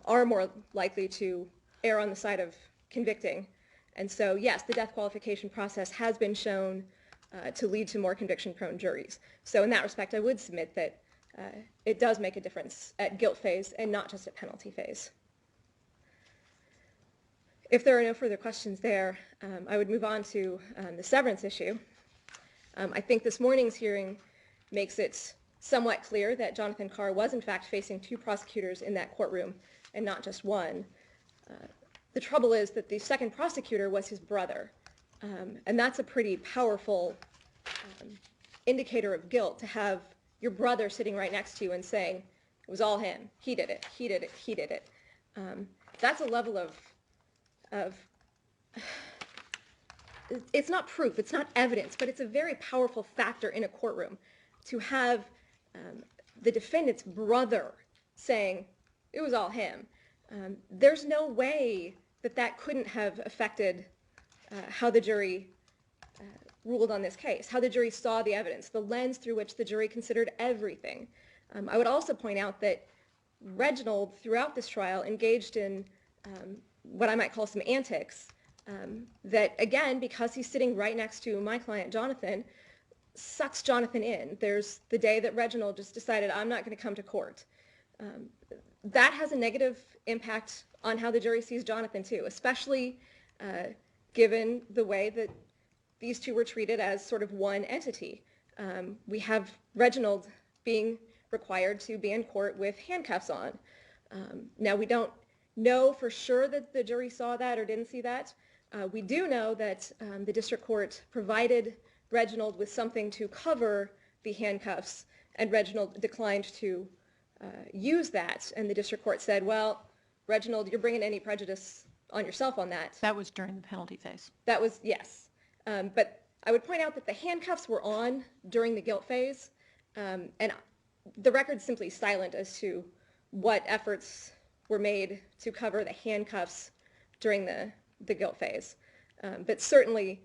are more likely to err on the side of convicting. And so, yes, the death qualification process has been shown to lead to more conviction-prone juries. So in that respect, I would submit that it does make a difference at guilt phase and not just at penalty phase. If there are no further questions there, I would move on to the severance issue. I think this morning's hearing makes it somewhat clear that Jonathan Carr was in fact facing 2 prosecutors in that courtroom and not just one. The trouble is that the second prosecutor was his brother, and that's a pretty powerful indicator of guilt, to have your brother sitting right next to you and saying, it was all him, he did it, he did it, he did it. That's a level of it's not proof, it's not evidence, but it's a very powerful factor in a courtroom to have the defendant's brother saying, it was all him. There's no way that that couldn't have affected how the jury ruled on this case, how the jury saw the evidence, the lens through which the jury considered everything. I would also point out that Reginald, throughout this trial, engaged in what I might call some antics that, again, because he's sitting right next to my client, Jonathan, sucks Jonathan in. There's the day that Reginald just decided, I'm not going to come to court. That has a negative impact on how the jury sees Jonathan, too, especially given the way that these two were treated as sort of one entity. We have Reginald being required to be in court with handcuffs on. Now, we don't know for sure that the jury saw that or didn't see that. We do know that the district court provided Reginald with something to cover the handcuffs, and Reginald declined to use that. And the district court said, well, Reginald, you're bringing any prejudice on yourself on that. That was during the penalty phase. That was, yes. But I would point out that the handcuffs were on during the guilt phase, and the record's simply silent as to what efforts were made to cover the handcuffs during the guilt phase. But certainly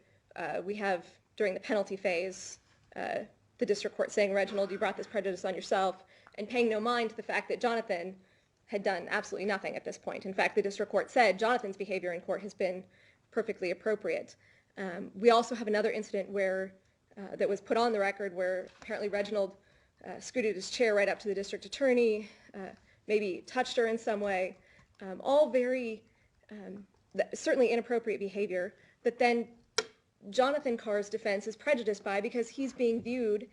we have, during the penalty phase, the district court saying, Reginald, you brought this prejudice on yourself, and paying no mind to the fact that Jonathan had done absolutely nothing at this point. In fact, the district court said Jonathan's behavior in court has been perfectly appropriate. We also have another incident where that was put on the record where apparently Reginald scooted his chair right up to the district attorney, maybe touched her in some way, all very certainly inappropriate behavior that then Jonathan Carr's defense is prejudiced by because he's being viewed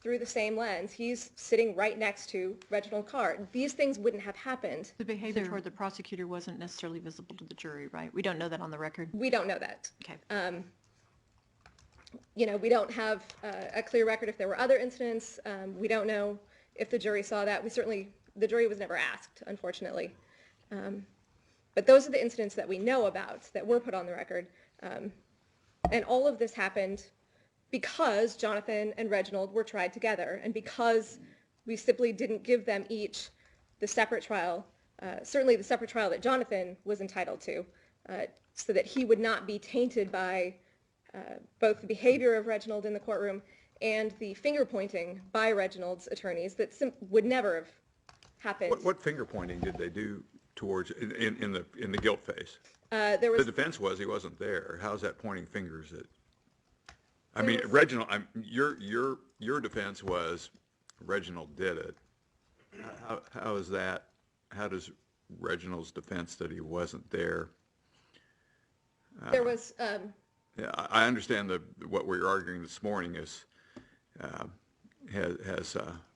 through the same lens. He's sitting right next to Reginald Carr. These things wouldn't have happened. The behavior toward the prosecutor wasn't necessarily visible to the jury, right? We don't know that on the record? We don't know that. Okay. You know, we don't have a clear record if there were other incidents. We don't know if the jury saw that. The jury was never asked, unfortunately. But those are the incidents that we know about that were put on the record. And all of this happened because Jonathan and Reginald were tried together, and because we simply didn't give them each the separate trial, certainly the separate trial that Jonathan was entitled to, so that he would not be tainted by both the behavior of Reginald in the courtroom and the finger-pointing by Reginald's attorneys that would never have happened. What finger-pointing did they do towards in the guilt phase? The defense was he wasn't there. How's that pointing fingers at? I mean, Reginald. Your defense was Reginald did it. How is that? How does Reginald's defense that he wasn't there? There was. Yeah, I understand what we're arguing this morning has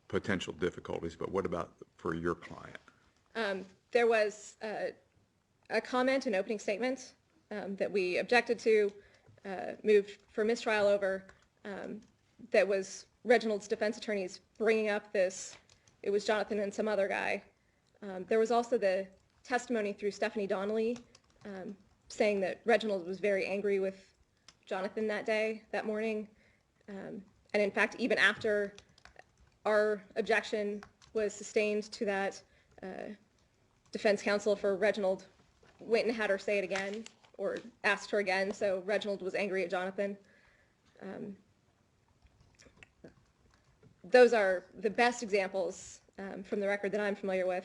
potential difficulties, but what about for your client? There was a comment, an opening statement that we objected to, moved for mistrial over, that was Reginald's defense attorneys bringing up this, it was Jonathan and some other guy. There was also the testimony through Stephanie Donnelly saying that Reginald was very angry with Jonathan that morning. And in fact, even after our objection was sustained to that, defense counsel for Reginald went and had her say it again, or asked her again, so Reginald was angry at Jonathan. Those are the best examples from the record that I'm familiar with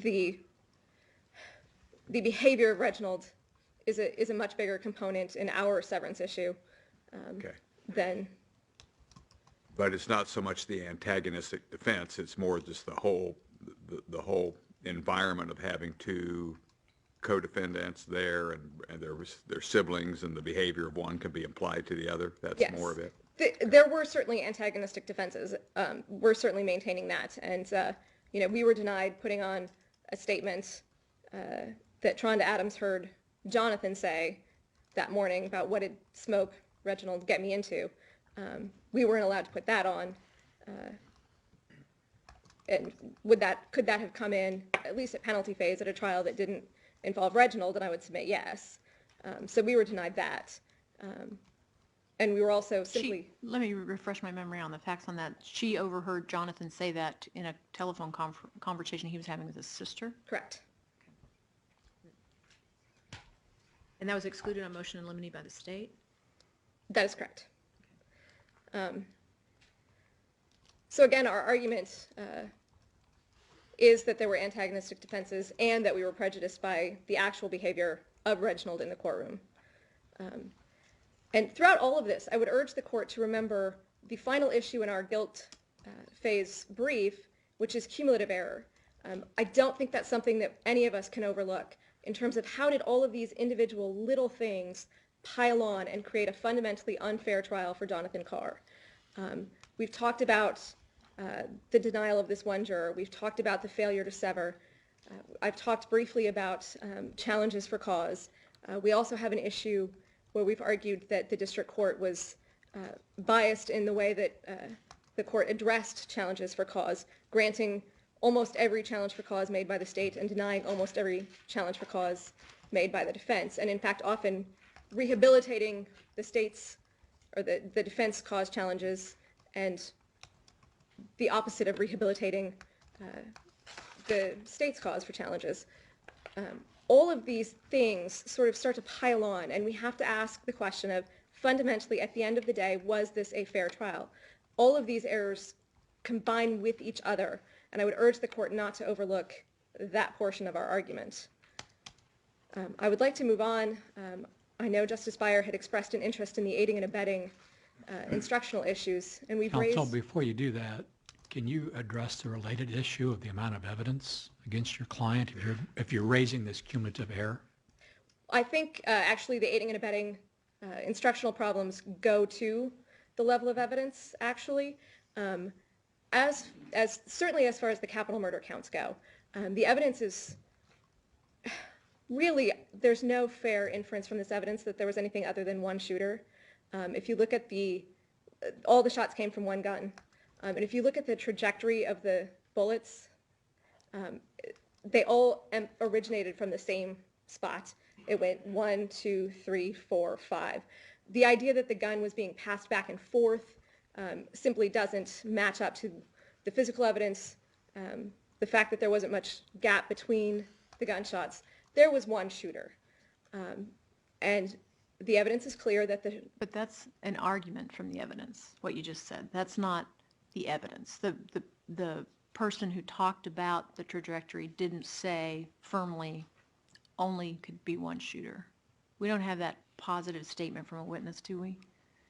the behavior of Reginald is a much bigger component in our severance issue Okay. than. But it's not so much the antagonistic defense, it's more just the whole environment of having two co-defendants there and their siblings, and the behavior of one can be applied to the other. That's Yes. more of it. There were certainly antagonistic defenses. We're certainly maintaining that. And, we were denied putting on a statement that Tronda Adams heard Jonathan say that morning about what did smoke Reginald get me into. We weren't allowed to put that on. And could that have come in, at least at penalty phase, at a trial that didn't involve Reginald? And I would submit yes. So we were denied that. And we were also simply... Let me refresh my memory on the facts on that. She overheard Jonathan say that in a telephone conversation he was having with his sister? Correct. And that was excluded on motion in limine by the state? That is correct. So again, our argument is that there were antagonistic defenses and that we were prejudiced by the actual behavior of Reginald in the courtroom. And throughout all of this, I would urge the court to remember the final issue in our guilt phase brief, which is cumulative error. I don't think that's something that any of us can overlook in terms of how did all of these individual little things pile on and create a fundamentally unfair trial for Jonathan Carr. We've talked about the denial of this one juror. We've talked about the failure to sever. I've talked briefly about challenges for cause. We also have an issue where we've argued that the district court was biased in the way that the court addressed challenges for cause, granting almost every challenge for cause made by the state and denying almost every challenge for cause made by the defense, and in fact often rehabilitating the state's or the defense cause challenges and the opposite of rehabilitating the state's cause for challenges. All of these things sort of start to pile on, and we have to ask the question of, fundamentally, at the end of the day, was this a fair trial? All of these errors combine with each other, and I would urge the court not to overlook that portion of our argument. I would like to move on. I know Justice Beyer had expressed an interest in the aiding and abetting instructional issues, and we've raised... Counsel, before you do that, can you address the related issue of the amount of evidence against your client if you're raising this cumulative error? I think actually the aiding and abetting instructional problems go to the level of evidence, actually. As certainly as far as the capital murder counts go, the evidence is really, there's no fair inference from this evidence that there was anything other than one shooter. If you look at all the shots came from one gun. And if you look at the trajectory of the bullets, they all originated from the same spot. It went 1, 2, 3, 4, 5. The idea that the gun was being passed back and forth simply doesn't match up to the physical evidence, the fact that there wasn't much gap between the gunshots. There was one shooter. And the evidence is clear that But that's an argument from the evidence, what you just said. That's not the evidence. The person who talked about the trajectory didn't say firmly only could be one shooter. We don't have that positive statement from a witness, do we?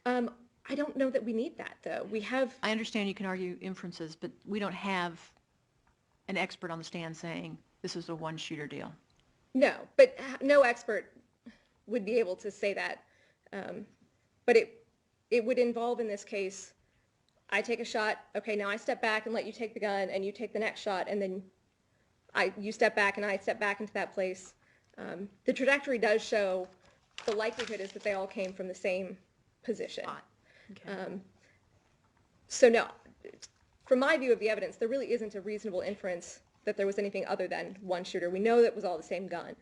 I don't know that we need that, though. We have... I understand you can argue inferences, but we don't have an expert on the stand saying this is a one-shooter deal. No, but no expert would be able to say that. But it would involve, in this case, I take a shot, okay, now I step back and let you take the gun, and you take the next shot, and then you step back and I step back into that place. The trajectory does show the likelihood is that they all came from the same position. Okay. So no, from my view of the evidence, there really isn't a reasonable inference that there was anything other than one shooter. We know that it was all the same gun.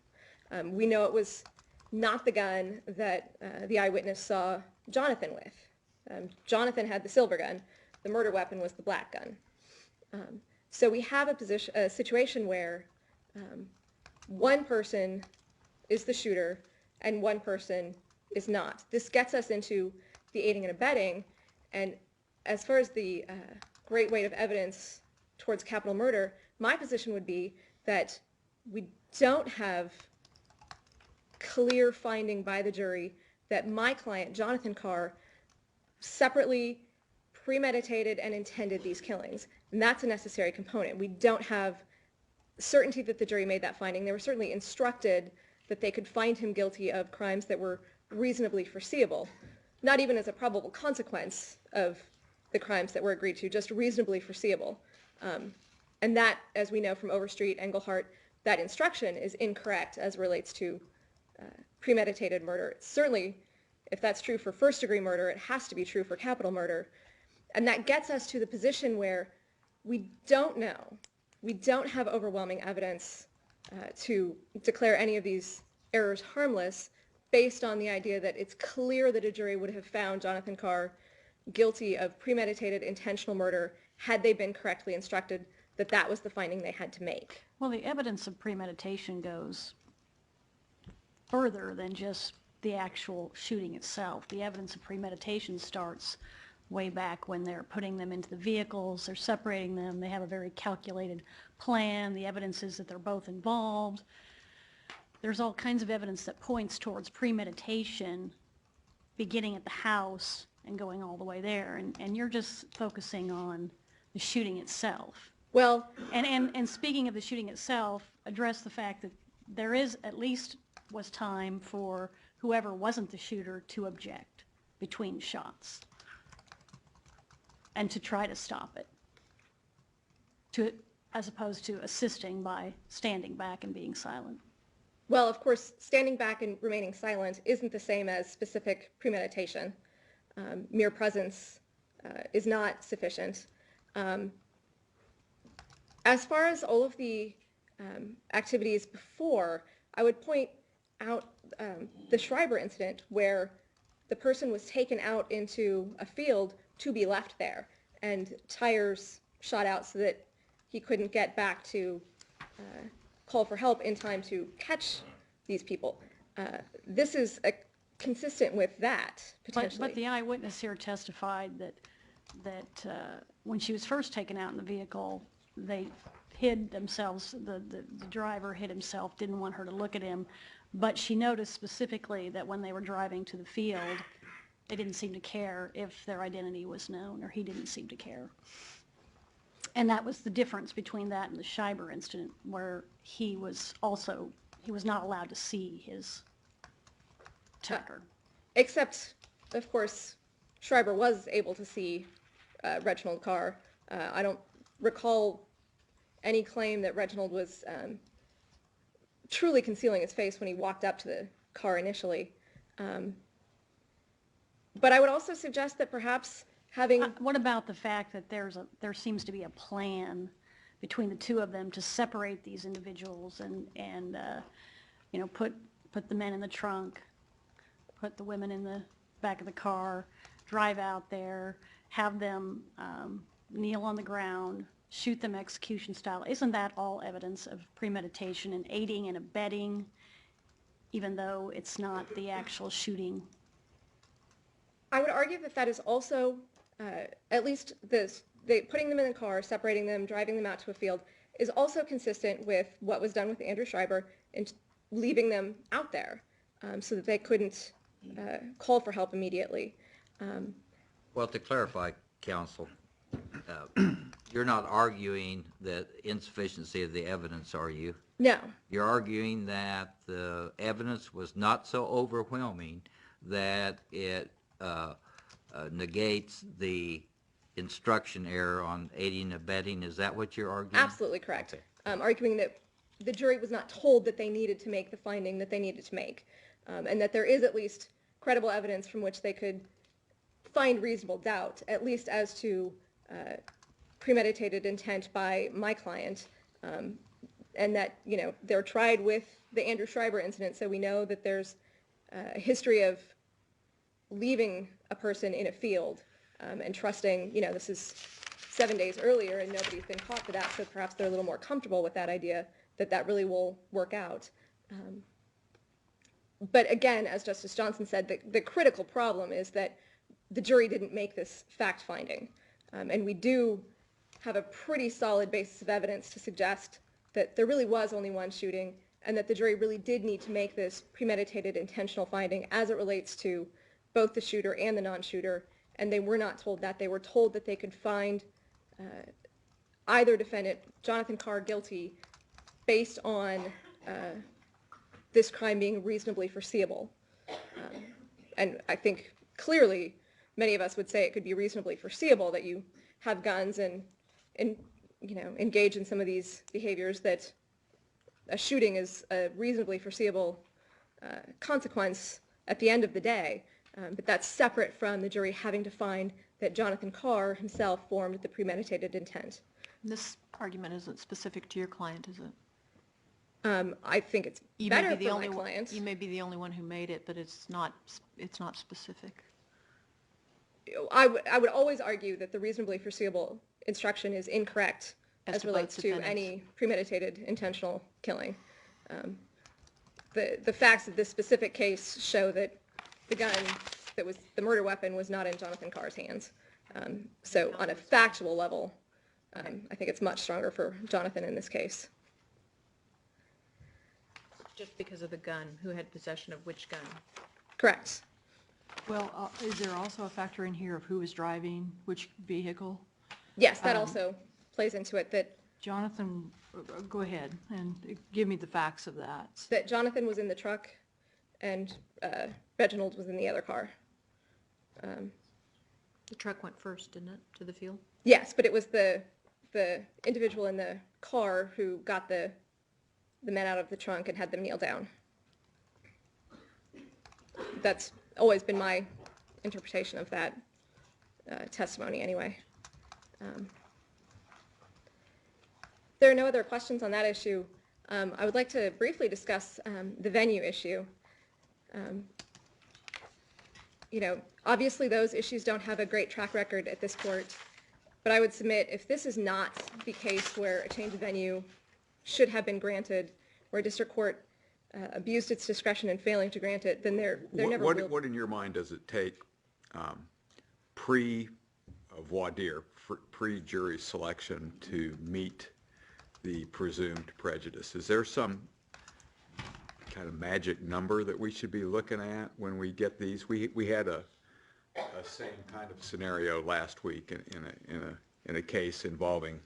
We know it was not the gun that the eyewitness saw Jonathan with. Jonathan had the silver gun. The murder weapon was the black gun. So we have a situation where one person is the shooter and one person is not. This gets us into the aiding and abetting, and as far as the great weight of evidence towards capital murder, my position would be that we don't have clear finding by the jury that my client, Jonathan Carr, separately premeditated and intended these killings. And that's a necessary component. We don't have certainty that the jury made that finding. They were certainly instructed that they could find him guilty of crimes that were reasonably foreseeable, not even as a probable consequence of the crimes that were agreed to, just reasonably foreseeable. And that, as we know from Overstreet, Englehart, that instruction is incorrect as relates to premeditated murder. Certainly, if that's true for first-degree murder, it has to be true for capital murder. And that gets us to the position where we don't know. We don't have overwhelming evidence to declare any of these errors harmless based on the idea that it's clear that a jury would have found Jonathan Carr guilty of premeditated intentional murder had they been correctly instructed that that was the finding they had to make. Well, the evidence of premeditation goes further than just the actual shooting itself. The evidence of premeditation starts way back when they're putting them into the vehicles, they're separating them, they have a very calculated plan, the evidence is that they're both involved. There's all kinds of evidence that points towards premeditation beginning at the house and going all the way there, and you're just focusing on the shooting itself. Well, And speaking of the shooting itself, address the fact that there is at least was time for whoever wasn't the shooter to object between shots and to try to stop it, as opposed to assisting by standing back and being silent. well, of course, standing back and remaining silent isn't the same as specific premeditation. Mere presence is not sufficient. As far as all of the activities before, I would point out the Schreiber incident where the person was taken out into a field to be left there, and tires shot out so that he couldn't get back to call for help in time to catch these people. This is consistent with that, potentially. But the eyewitness here testified that when she was first taken out in the vehicle, they hid themselves, the driver hid himself, didn't want her to look at him, but she noticed specifically that when they were driving to the field, they didn't seem to care if their identity was known, or he didn't seem to care. And that was the difference between that and the Schreiber incident, where he was not allowed to see his attacker. Except, of course, Schreiber was able to see Reginald Carr. I don't recall any claim that Reginald was truly concealing his face when he walked up to the car initially. But I would also suggest that perhaps having... What about the fact that there seems to be a plan between the two of them to separate these individuals and put the men in the trunk, put the women in the back of the car, drive out there, have them kneel on the ground, shoot them execution style? Isn't that all evidence of premeditation and aiding and abetting, even though it's not the actual shooting? I would argue that that is also, at least putting them in the car, separating them, driving them out to a field, is also consistent with what was done with Andrew Schreiber and leaving them out there so that they couldn't call for help immediately. Well, to clarify, counsel, you're not arguing that insufficiency of the evidence, are you? No. You're arguing that the evidence was not so overwhelming that it negates the instruction error on aiding and abetting. Is that what you're arguing? Absolutely correct. Arguing that the jury was not told that they needed to make the finding that they needed to make, and that there is at least credible evidence from which they could find reasonable doubt, at least as to premeditated intent by my client, and that, they're tried with the Andrew Schreiber incident, so we know that there's a history of leaving a person in a field and trusting, this is 7 days earlier and nobody's been caught for that, so perhaps they're a little more comfortable with that idea that really will work out. But again, as Justice Johnson said, the critical problem is that the jury didn't make this fact-finding. And we do have a pretty solid basis of evidence to suggest that there really was only one shooting, and that the jury really did need to make this premeditated intentional finding as it relates to both the shooter and the non-shooter, and they were not told that. They were told that they could find either defendant, Jonathan Carr, guilty based on this crime being reasonably foreseeable. And I think clearly many of us would say it could be reasonably foreseeable that you have guns and engage in some of these behaviors, that a shooting is a reasonably foreseeable consequence at the end of the day. But that's separate from the jury having to find that Jonathan Carr himself formed the premeditated intent. This argument isn't specific to your client, is it? I think it's You may better be the for only my one- client. You may be the only one who made it, but it's not specific. I would always argue that the reasonably foreseeable instruction is incorrect As as to relates both to defendants. any premeditated intentional killing. The facts of this specific case show that the gun that was the murder weapon was not in Jonathan Carr's hands. So on a factual level, I think it's much stronger for Jonathan in this case. Just because of the gun, who had possession of which gun? Correct. Well, is there also a factor in here of who was driving which vehicle? Yes, that also plays into it, Jonathan, go ahead and give me the facts of that. that Jonathan was in the truck and Reginald was in the other car. The truck went first, didn't it, to the field? Yes, but it was the individual in the car who got the men out of the trunk and had them kneel down. That's always been my interpretation of that testimony anyway. If there are no other questions on that issue, I would like to briefly discuss the venue issue. Obviously those issues don't have a great track record at this court, but I would submit if this is not the case where a change of venue should have been granted, where a district court abused its discretion in failing to grant it, then there never will. What in your mind does it take pre-voir dire, pre-jury selection to meet the presumed prejudice? Is there some kind of magic number that we should be looking at when we get these? We had a same kind of scenario last week in a case involving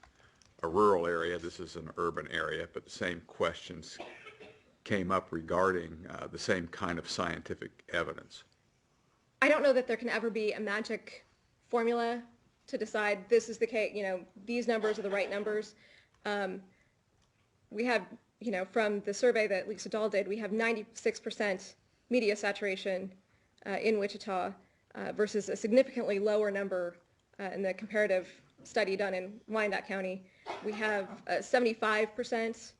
a rural area. This is an urban area, but the same questions came up regarding the same kind of scientific evidence. I don't know that there can ever be a magic formula to decide this is the case, these numbers are the right numbers. We have, from the survey that Lisa Dahl did, we have 96% media saturation in Wichita versus a significantly lower number in the comparative study done in Wyandotte County. We have 75%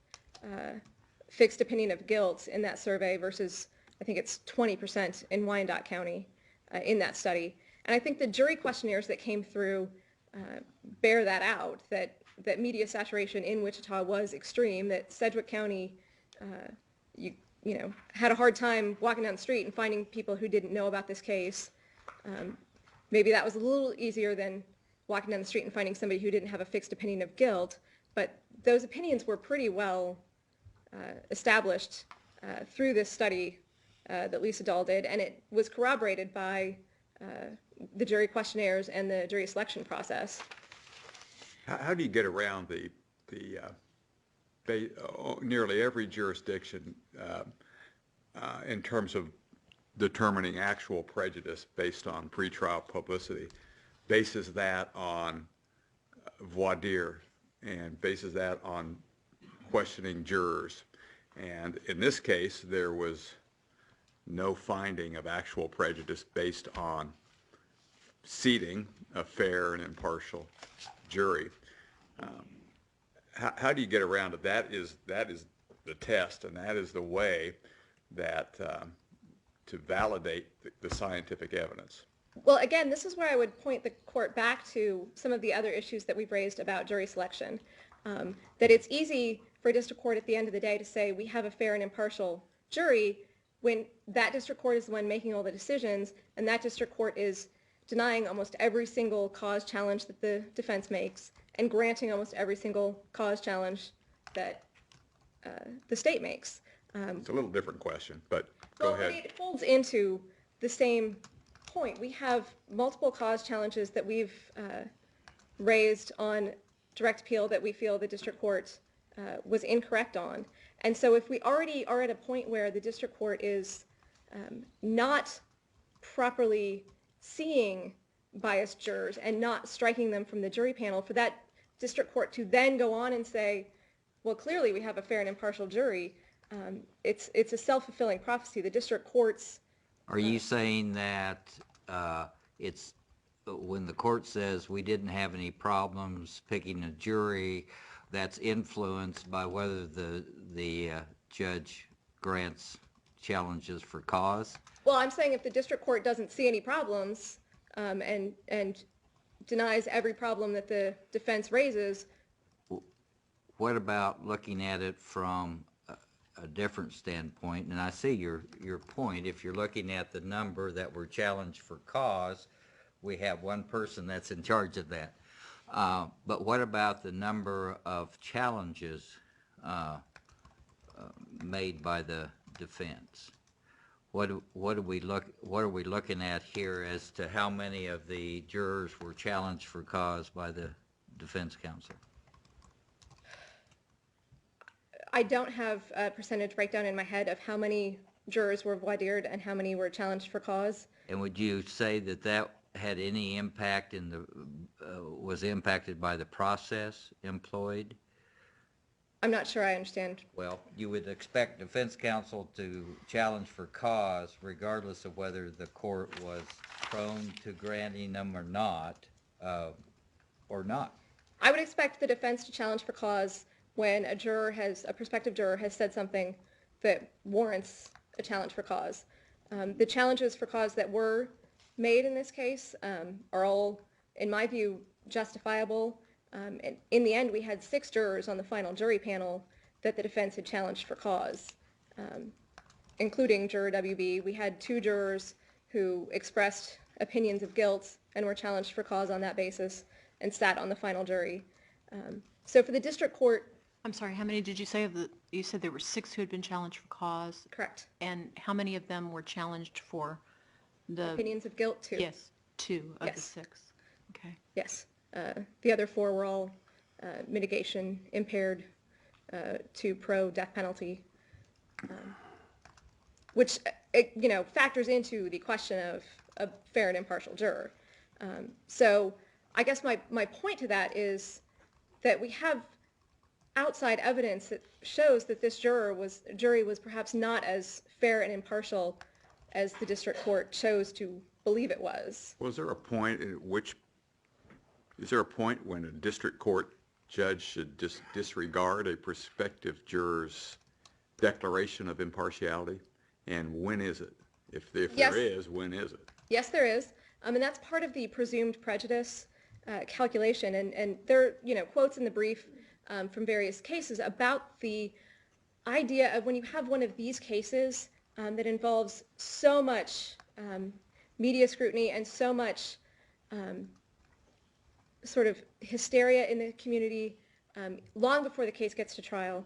fixed opinion of guilt in that survey versus I think it's 20% in Wyandotte County in that study. And I think the jury questionnaires that came through bear that out, that media saturation in Wichita was extreme, that Sedgwick County had a hard time walking down the street and finding people who didn't know about this case. Maybe that was a little easier than walking down the street and finding somebody who didn't have a fixed opinion of guilt, but those opinions were pretty well established through this study that Lisa Dahl did, and it was corroborated by the jury questionnaires and the jury selection process. How do you get around nearly every jurisdiction in terms of determining actual prejudice based on pretrial publicity, bases that on voir dire and bases that on questioning jurors? And in this case, there was no finding of actual prejudice based on seating a fair and impartial jury. How do you get around it? That is the test, and that is the way that to validate the scientific evidence. Well, again, this is where I would point the court back to some of the other issues that we've raised about jury selection. That it's easy for a district court at the end of the day to say we have a fair and impartial jury when that district court is the one making all the decisions, and that district court is denying almost every single cause challenge that the defense makes and granting almost every single cause challenge that the state makes. It's a little different question, but go Well, ahead. it folds into the same point. We have multiple cause challenges that we've raised on direct appeal that we feel the district court was incorrect on. And so if we already are at a point where the district court is not properly seeing biased jurors and not striking them from the jury panel, for that district court to then go on and say, well, clearly we have a fair and impartial jury, it's a self-fulfilling prophecy. The district courts... Are you saying that it's, when the court says we didn't have any problems picking a jury, that's influenced by whether the judge grants challenges for cause? Well, I'm saying if the district court doesn't see any problems and denies every problem that the defense raises... What about looking at it from a different standpoint? And I see your point. If you're looking at the number that were challenged for cause, we have one person that's in charge of that. But what about the number of challenges made by the defense? What are we looking at here as to how many of the jurors were challenged for cause by the defense counsel? I don't have a percentage breakdown in my head of how many jurors were voir dired and how many were challenged for cause. And would you say that that had any impact in the, was impacted by the process employed? I'm not sure I understand. Well, you would expect defense counsel to challenge for cause regardless of whether the court was prone to granting them or not. I would expect the defense to challenge for cause when a prospective juror has said something that warrants a challenge for cause. The challenges for cause that were made in this case are all, in my view, justifiable. In the end, we had 6 jurors on the final jury panel that the defense had challenged for cause, including juror WB. We had 2 jurors who expressed opinions of guilt and were challenged for cause on that basis and sat on the final jury. So for the district court... I'm sorry, how many did you say you said there were 6 who had been challenged for cause? Correct. And how many of them were challenged for the... Opinions of guilt, 2. Yes, 2 of the Yes. 6. Okay. Yes. The other 4 were all mitigation impaired to pro-death penalty, which, factors into the question of a fair and impartial juror. So I guess my point to that is that we have outside evidence that shows that this jury was perhaps not as fair and impartial as the district court chose to believe it was. Was there a point at which, is there a point when a district court judge should just disregard a prospective juror's declaration of impartiality? And when is it? If Yes. there is, when is it? Yes, there is. And that's part of the presumed prejudice calculation. And there are, quotes in the brief from various cases about the idea of when you have one of these cases that involves so much media scrutiny and so much sort of hysteria in the community long before the case gets to trial,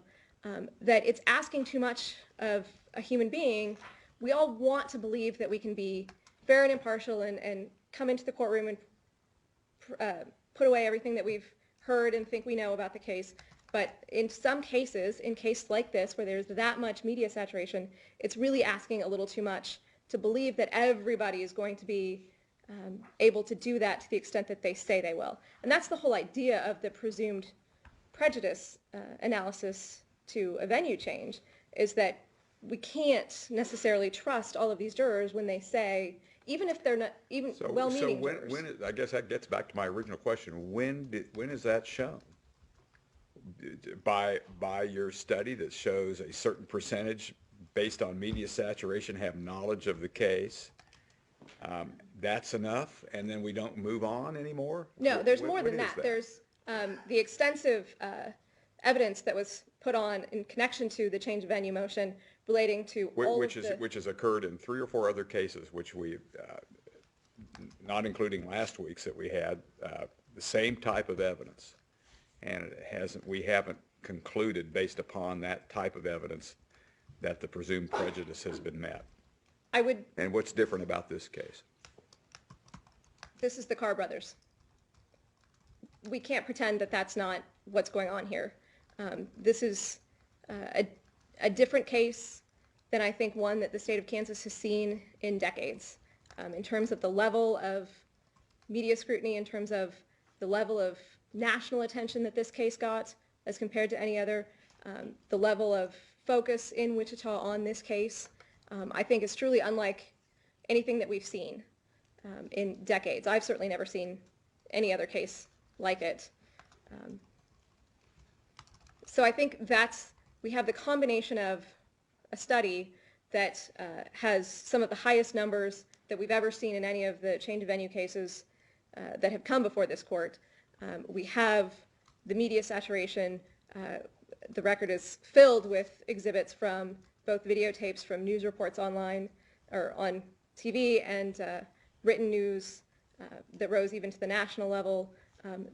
that it's asking too much of a human being. We all want to believe that we can be fair and impartial and come into the courtroom and put away everything that we've heard and think we know about the case. But in some cases, in cases like this, where there's that much media saturation, it's really asking a little too much to believe that everybody is going to be able to do that to the extent that they say they will. And that's the whole idea of the presumed prejudice analysis to a venue change, is that we can't necessarily trust all of these jurors when they say, even if they're not even well-meaning jurors. I guess that gets back to my original question. When is that shown? By your study that shows a certain percentage based on media saturation have knowledge of the case, that's enough, and then we don't move on anymore? No, there's more When than is that. There's the extensive evidence that was put on in connection to the change of venue motion relating to which has occurred in 3 or 4 other cases, which we, not including last week's that we had, the same type of evidence. And we haven't concluded based upon that type of evidence that the presumed prejudice has been met? And what's different about this case? This is the Carr brothers. We can't pretend that that's not what's going on here. This is a different case than I think one that the state of Kansas has seen in decades, in terms of the level of media scrutiny, in terms of the level of national attention that this case got as compared to any other, the level of focus in Wichita on this case. I think is truly unlike anything that we've seen in decades. I've certainly never seen any other case like it. So I think we have the combination of a study that has some of the highest numbers that we've ever seen in any of the change of venue cases that have come before this court. We have the media saturation. The record is filled with exhibits from both videotapes from news reports online or on TV and written news that rose even to the national level.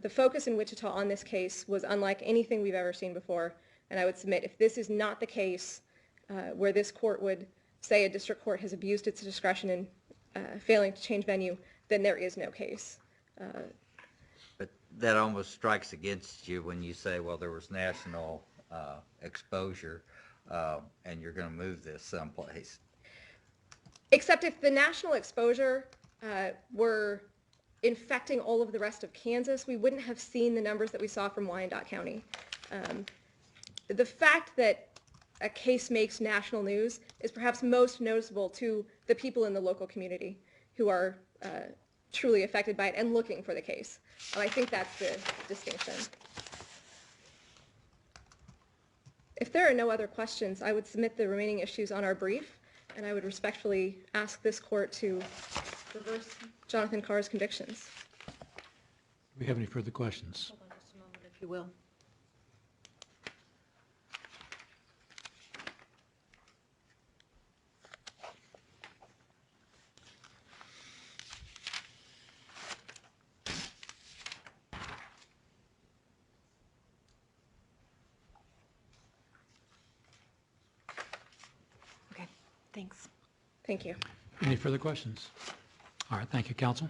The focus in Wichita on this case was unlike anything we've ever seen before, and I would submit if this is not the case where this court would say a district court has abused its discretion in failing to change venue, then there is no case. But that almost strikes against you when you say, well, there was national exposure and you're going to move this someplace. Except if the national exposure were infecting all of the rest of Kansas, we wouldn't have seen the numbers that we saw from Wyandotte County. The fact that a case makes national news is perhaps most noticeable to the people in the local community who are truly affected by it and looking for the case. I think that's the distinction. If there are no other questions, I would submit the remaining issues on our brief, and I would respectfully ask this court to reverse Jonathan Carr's convictions. Do we have any further questions? Hold on just a moment, if you will. Okay, thanks. Thank you. Any further questions? All right, thank you, counsel.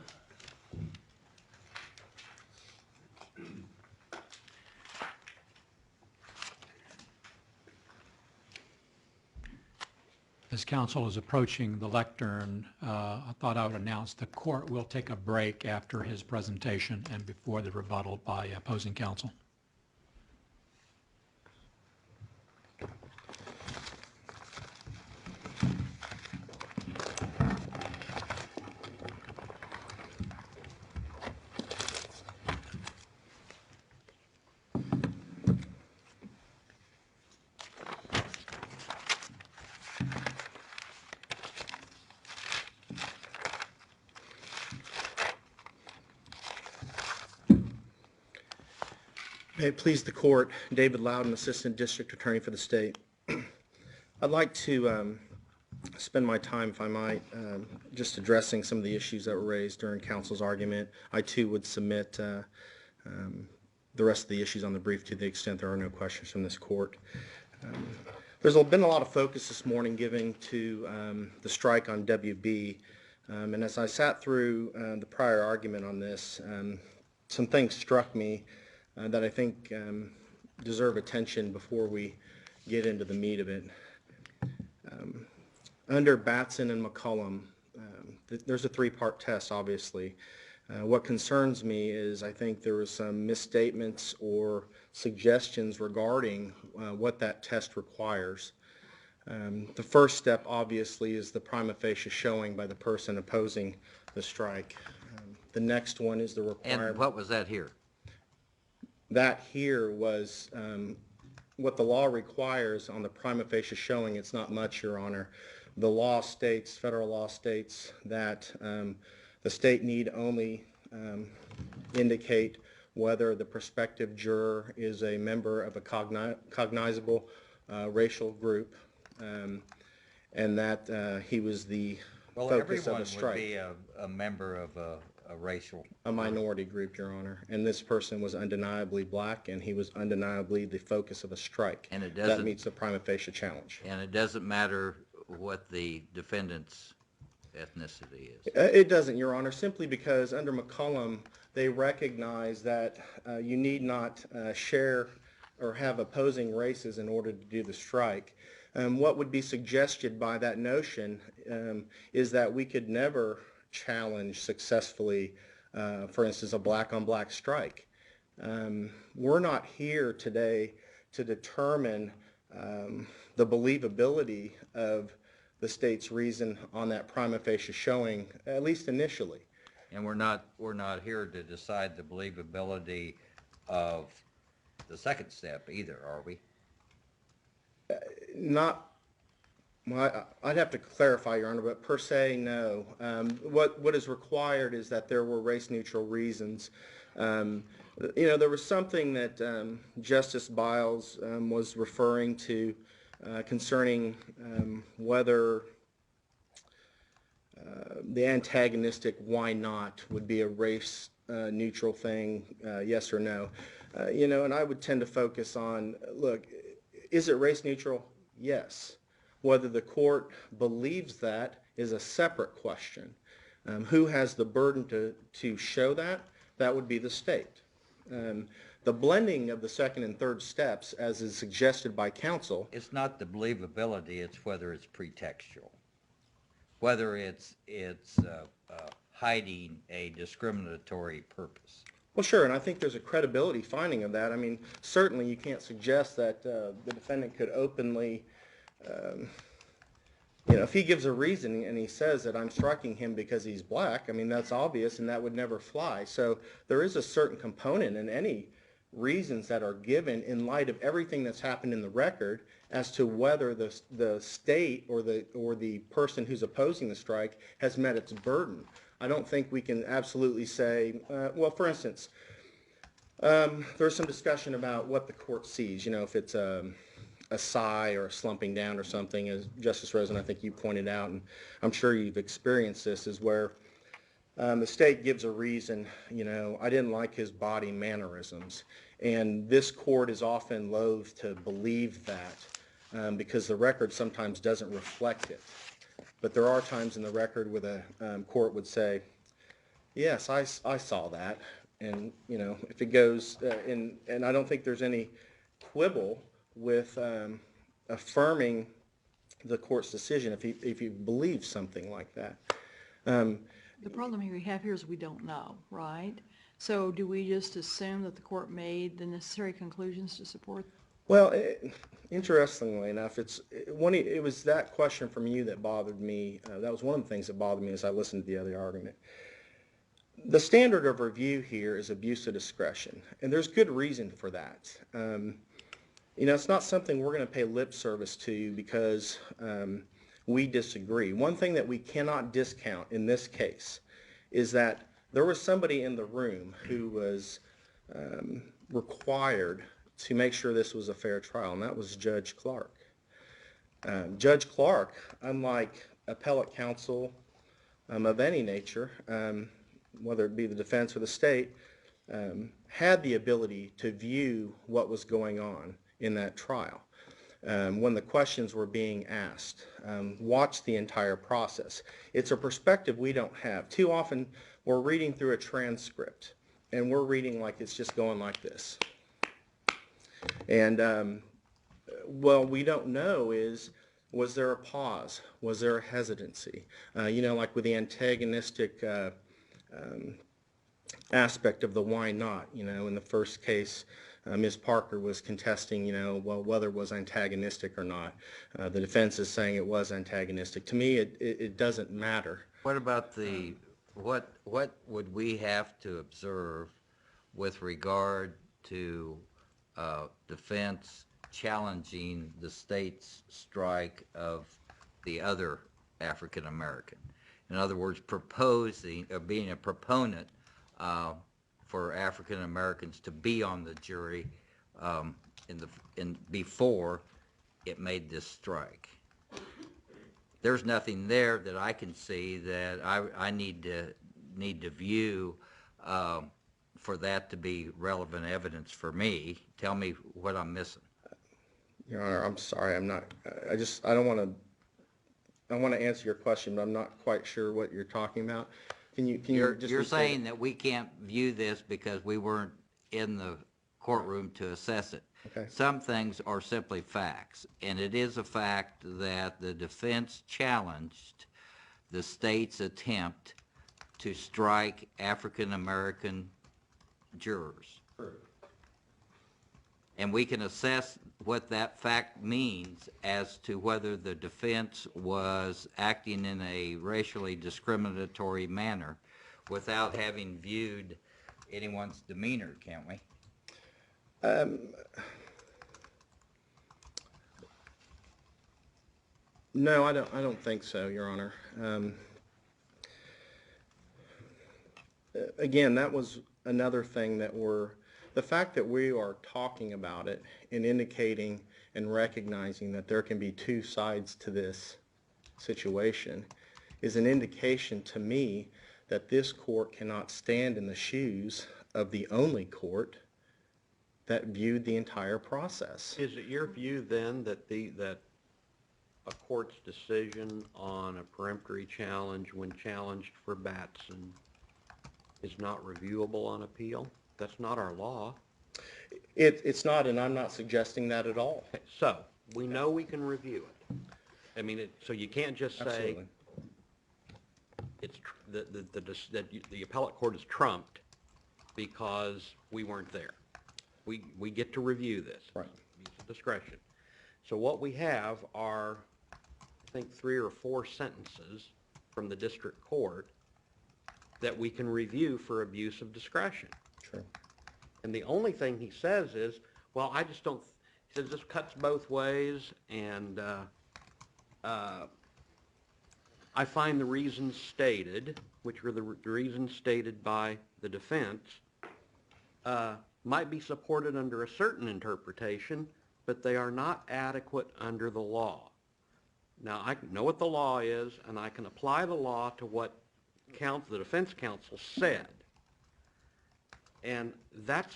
As counsel is approaching the lectern, I thought I would announce the court will take a break after his presentation and before the rebuttal by opposing counsel. May it please the court, David Loudon, Assistant District Attorney for the state. I'd like to spend my time, if I might, just addressing some of the issues that were raised during counsel's argument. I too would submit the rest of the issues on the brief to the extent there are no questions from this court. There's been a lot of focus this morning given to the strike on WB, and as I sat through the prior argument on this, some things struck me that I think deserve attention before we get into the meat of it. Under Batson and McCollum, there's a three-part test, obviously. What concerns me is I think there was some misstatements or suggestions regarding what that test requires. The first step, obviously, is the prima facie showing by the person opposing the strike. The next one is the requirement. And what was that here? That here was what the law requires on the prima facie showing. It's not much, Your Honor. The law states, federal law states, that the state need only indicate whether the prospective juror is a member of a cognizable racial group, and that he was the focus of the strike. Well, everyone would be a member of a racial? A minority group, Your Honor. And this person was undeniably black, and he was undeniably the focus of a strike. And it That doesn't- meets the prima facie challenge. And it doesn't matter what the defendant's ethnicity is? It doesn't, Your Honor, simply because under McCollum, they recognize that you need not share or have opposing races in order to do the strike. What would be suggested by that notion is that we could never challenge successfully, for instance, a black-on-black strike. We're not here today to determine the believability of the state's reason on that prima facie showing, at least initially. And we're not here to decide the believability of the second step either, are we? Not, well, I'd have to clarify, Your Honor, but per se, no. What is required is that there were race-neutral reasons. There was something that Justice Biles was referring to concerning whether the antagonistic why not would be a race neutral thing, yes or no. And I would tend to focus on, look, is it race neutral? Yes. Whether the court believes that is a separate question. Who has the burden to show that? That would be the state. The blending of the second and third steps, as is suggested by counsel. It's not the believability, it's whether it's pretextual. Whether it's hiding a discriminatory purpose. Well, sure, and I think there's a credibility finding of that. I mean, certainly you can't suggest that the defendant could openly, if he gives a reason and he says that I'm striking him because he's black, I mean, that's obvious and that would never fly. So there is a certain component in any reasons that are given in light of everything that's happened in the record as to whether the state or the person who's opposing the strike has met its burden. I don't think we can absolutely say, well, for instance, there's some discussion about what the court sees, if it's a sigh or a slumping down or something, as Justice Rosen, I think you pointed out, and I'm sure you've experienced this, is where the state gives a reason, I didn't like his body mannerisms. And this court is often loath to believe that because the record sometimes doesn't reflect it. But there are times in the record where the court would say, yes, I saw that. And, if it goes, and I don't think there's any quibble with affirming the court's decision if you believe something like that. The problem we have here is we don't know, right? So do we just assume that the court made the necessary conclusions to support? Well, interestingly enough, it was that question from you that bothered me. That was one of the things that bothered me as I listened to the other argument. The standard of review here is abuse of discretion, and there's good reason for that. It's not something we're going to pay lip service to because we disagree. One thing that we cannot discount in this case is that there was somebody in the room who was required to make sure this was a fair trial, and that was Judge Clark. Judge Clark, unlike appellate counsel of any nature, whether it be the defense or the state, had the ability to view what was going on in that trial. When the questions were being asked, watch the entire process. It's a perspective we don't have. Too often we're reading through a transcript and we're reading like it's just going like this. And what we don't know is, was there a pause? Was there a hesitancy? Like with the antagonistic aspect of the why not. In the first case, Ms. Parker was contesting, whether it was antagonistic or not. The defense is saying it was antagonistic. To me, it doesn't matter. What about what would we have to observe with regard to defense challenging the state's strike of the other African American? In other words, being a proponent for African Americans to be on the jury before it made this strike. There's nothing there that I can see that I need to need to view for that to be relevant evidence for me? Tell me what I'm missing. Your Honor, I'm sorry, I'm not, I don't want to, I want to answer your question, but I'm not quite sure what you're talking about. Can you just You're restate saying it? that we can't view this because we weren't in the courtroom to assess it. Okay. Some things are simply facts, and it is a fact that the defense challenged the state's attempt to strike African-American jurors. And we can assess what that fact means as to whether the defense was acting in a racially discriminatory manner without having viewed anyone's demeanor, can't we? No, I don't think so, Your Honor. Again, that was another thing that the fact that we are talking about it and indicating and recognizing that there can be two sides to this situation is an indication to me that this court cannot stand in the shoes of the only court that viewed the entire process. Is it your view then that that a court's decision on a peremptory challenge when challenged for Batson is not reviewable on appeal? That's not our law. It's not, and I'm not suggesting that at all. So, we know we can review it. I mean, so you can't just say Absolutely. it's the appellate court is trumped because we weren't there. We get to review this. Right. Use of discretion. So what we have are, I think, 3 or 4 sentences from the district court that we can review for abuse of discretion. True. And the only thing he says is, well, I just don't, he says this cuts both ways, and I find the reasons stated, which were the reasons stated by the defense, might be supported under a certain interpretation, but they are not adequate under the law. Now, I know what the law is, and I can apply the law to what the defense counsel said. And that's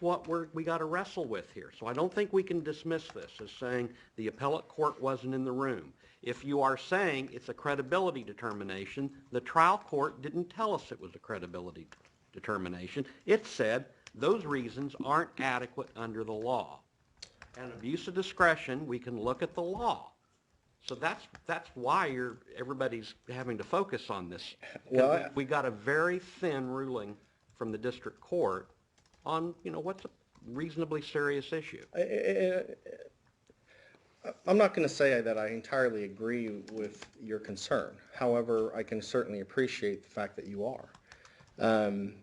what we got to wrestle with here. So I don't think we can dismiss this as saying the appellate court wasn't in the room. If you are saying it's a credibility determination, the trial court didn't tell us it was a credibility determination. It said those reasons aren't adequate under the law. And abuse of discretion, we can look at the law. So that's why everybody's having to focus on this. Well, We got a very thin ruling from the district court on, what's a reasonably serious issue. I'm not going to say that I entirely agree with your concern. However, I can certainly appreciate the fact that you are. And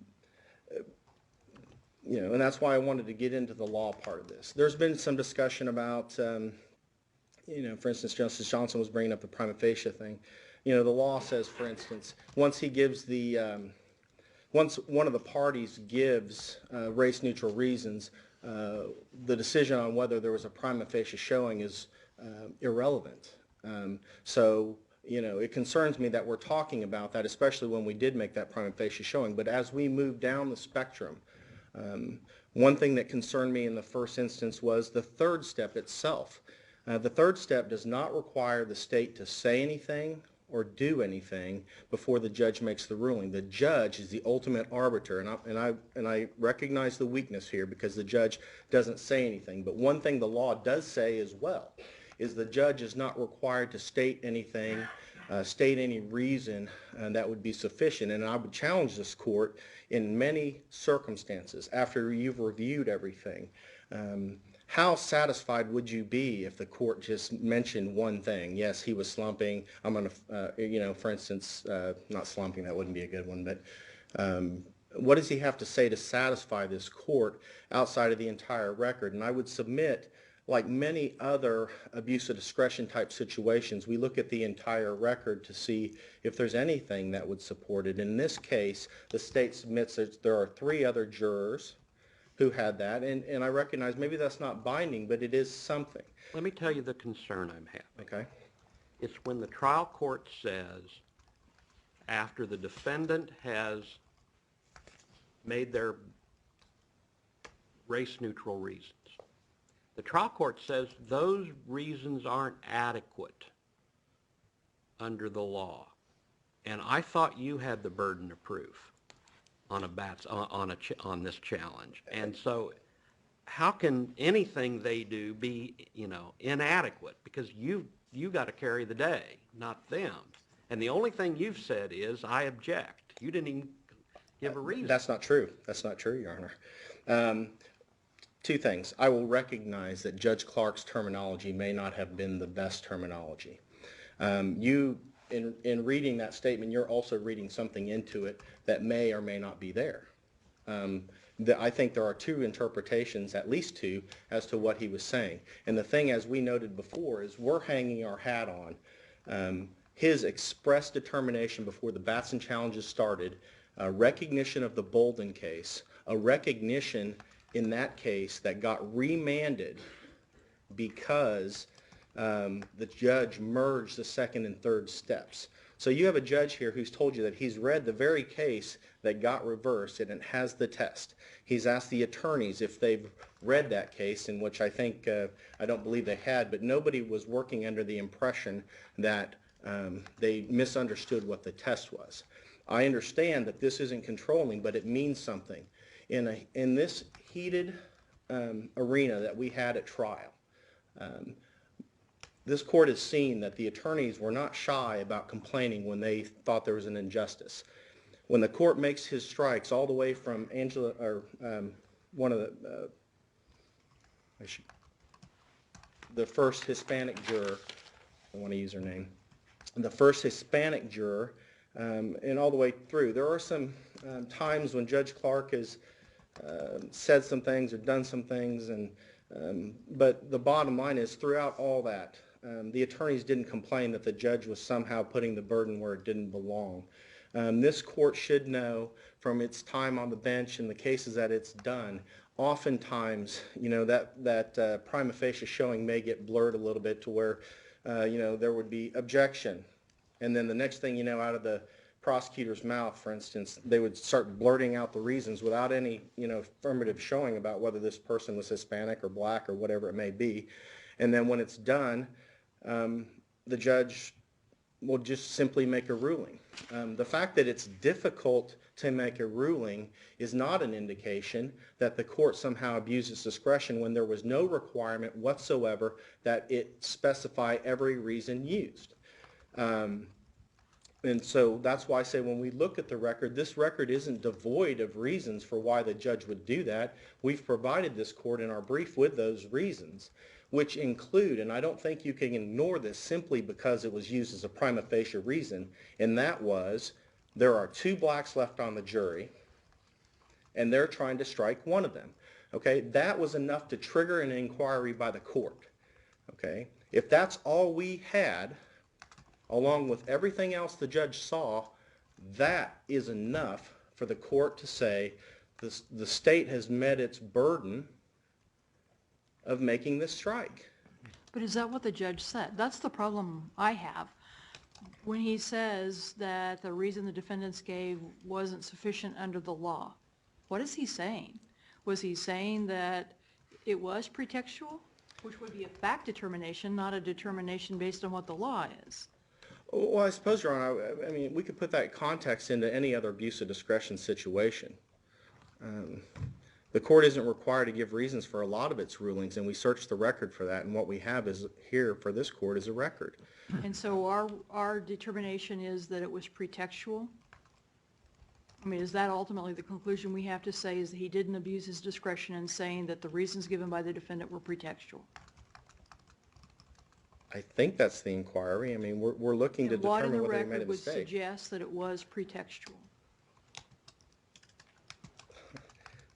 that's why I wanted to get into the law part of this. There's been some discussion about, for instance, Justice Johnson was bringing up the prima facie thing. The law says, for instance, once he gives once one of the parties gives race-neutral reasons, the decision on whether there was a prima facie showing is irrelevant. It concerns me that we're talking about that, especially when we did make that prima facie showing. But as we move down the spectrum, one thing that concerned me in the first instance was the third step itself. The third step does not require the state to say anything or do anything before the judge makes the ruling. The judge is the ultimate arbiter, and I recognize the weakness here because the judge doesn't say anything. But one thing the law does say as well is the judge is not required to state anything, state any reason that would be sufficient. And I would challenge this court in many circumstances after you've reviewed everything. How satisfied would you be if the court just mentioned one thing? Yes, he was slumping. I'm going to, for instance, not slumping, that wouldn't be a good one, but what does he have to say to satisfy this court outside of the entire record? And I would submit, like many other abuse of discretion type situations, we look at the entire record to see if there's anything that would support it. In this case, the state submits that there are 3 other jurors who had that, and I recognize maybe that's not binding, but it is something. Let me tell you the concern I'm having. Okay. It's when the trial court says, after the defendant has made their race-neutral reasons. The trial court says those reasons aren't adequate under the law. And I thought you had the burden of proof on on this challenge. And so how can anything they do be, inadequate? Because you got to carry the day, not them. And the only thing you've said is, I object. You didn't even give a reason. That's not true. That's not true, Your Honor. Two things. I will recognize that Judge Clark's terminology may not have been the best terminology. In reading that statement, you're also reading something into it that may or may not be there. I think there are two interpretations, at least two, as to what he was saying. And the thing, as we noted before, is we're hanging our hat on his express determination before the Batson challenges started, a recognition of the Bolden case, a recognition in that case that got remanded because the judge merged the second and third steps. So you have a judge here who's told you that he's read the very case that got reversed and it has the test. He's asked the attorneys if they've read that case, in which I think, I don't believe they had, but nobody was working under the impression that they misunderstood what the test was. I understand that this isn't controlling, but it means something. In this heated arena that we had at trial, this court has seen that the attorneys were not shy about complaining when they thought there was an injustice. When the court makes his strikes all the way from one of the first Hispanic juror, I want to use her name, the first Hispanic juror, and all the way through. There are some times when Judge Clark has said some things or done some things, but the bottom line is, throughout all that, the attorneys didn't complain that the judge was somehow putting the burden where it didn't belong. This court should know from its time on the bench and the cases that it's done, oftentimes, that prima facie showing may get blurred a little bit to where, there would be objection. And then the next thing you know, out of the prosecutor's mouth, for instance, they would start blurting out the reasons without any, affirmative showing about whether this person was Hispanic or black or whatever it may be. And then when it's done, the judge will just simply make a ruling. The fact that it's difficult to make a ruling is not an indication that the court somehow abuses discretion when there was no requirement whatsoever that it specify every reason used. And so that's why I say when we look at the record, this record isn't devoid of reasons for why the judge would do that. We've provided this court in our brief with those reasons, which include, and I don't think you can ignore this simply because it was used as a prima facie reason, and that was there are 2 blacks left on the jury, and they're trying to strike one of them. Okay, that was enough to trigger an inquiry by the court. Okay, if that's all we had, along with everything else the judge saw, that is enough for the court to say the state has met its burden of making this strike. But is that what the judge said? That's the problem I have. When he says that the reason the defendants gave wasn't sufficient under the law, what is he saying? Was he saying that it was pretextual, which would be a fact determination, not a determination based on what the law is? Well, I suppose, Your Honor, I mean, we could put that context into any other abuse of discretion situation. The court isn't required to give reasons for a lot of its rulings, and we search the record for that, and what we have is here for this court is a record. And so our determination is that it was pretextual? I mean, is that ultimately the conclusion we have to say, is that he didn't abuse his discretion in saying that the reasons given by the defendant were pretextual? I think that's the inquiry. I mean, we're looking to determine whether he made a mistake. What in the record would suggest that it was pretextual?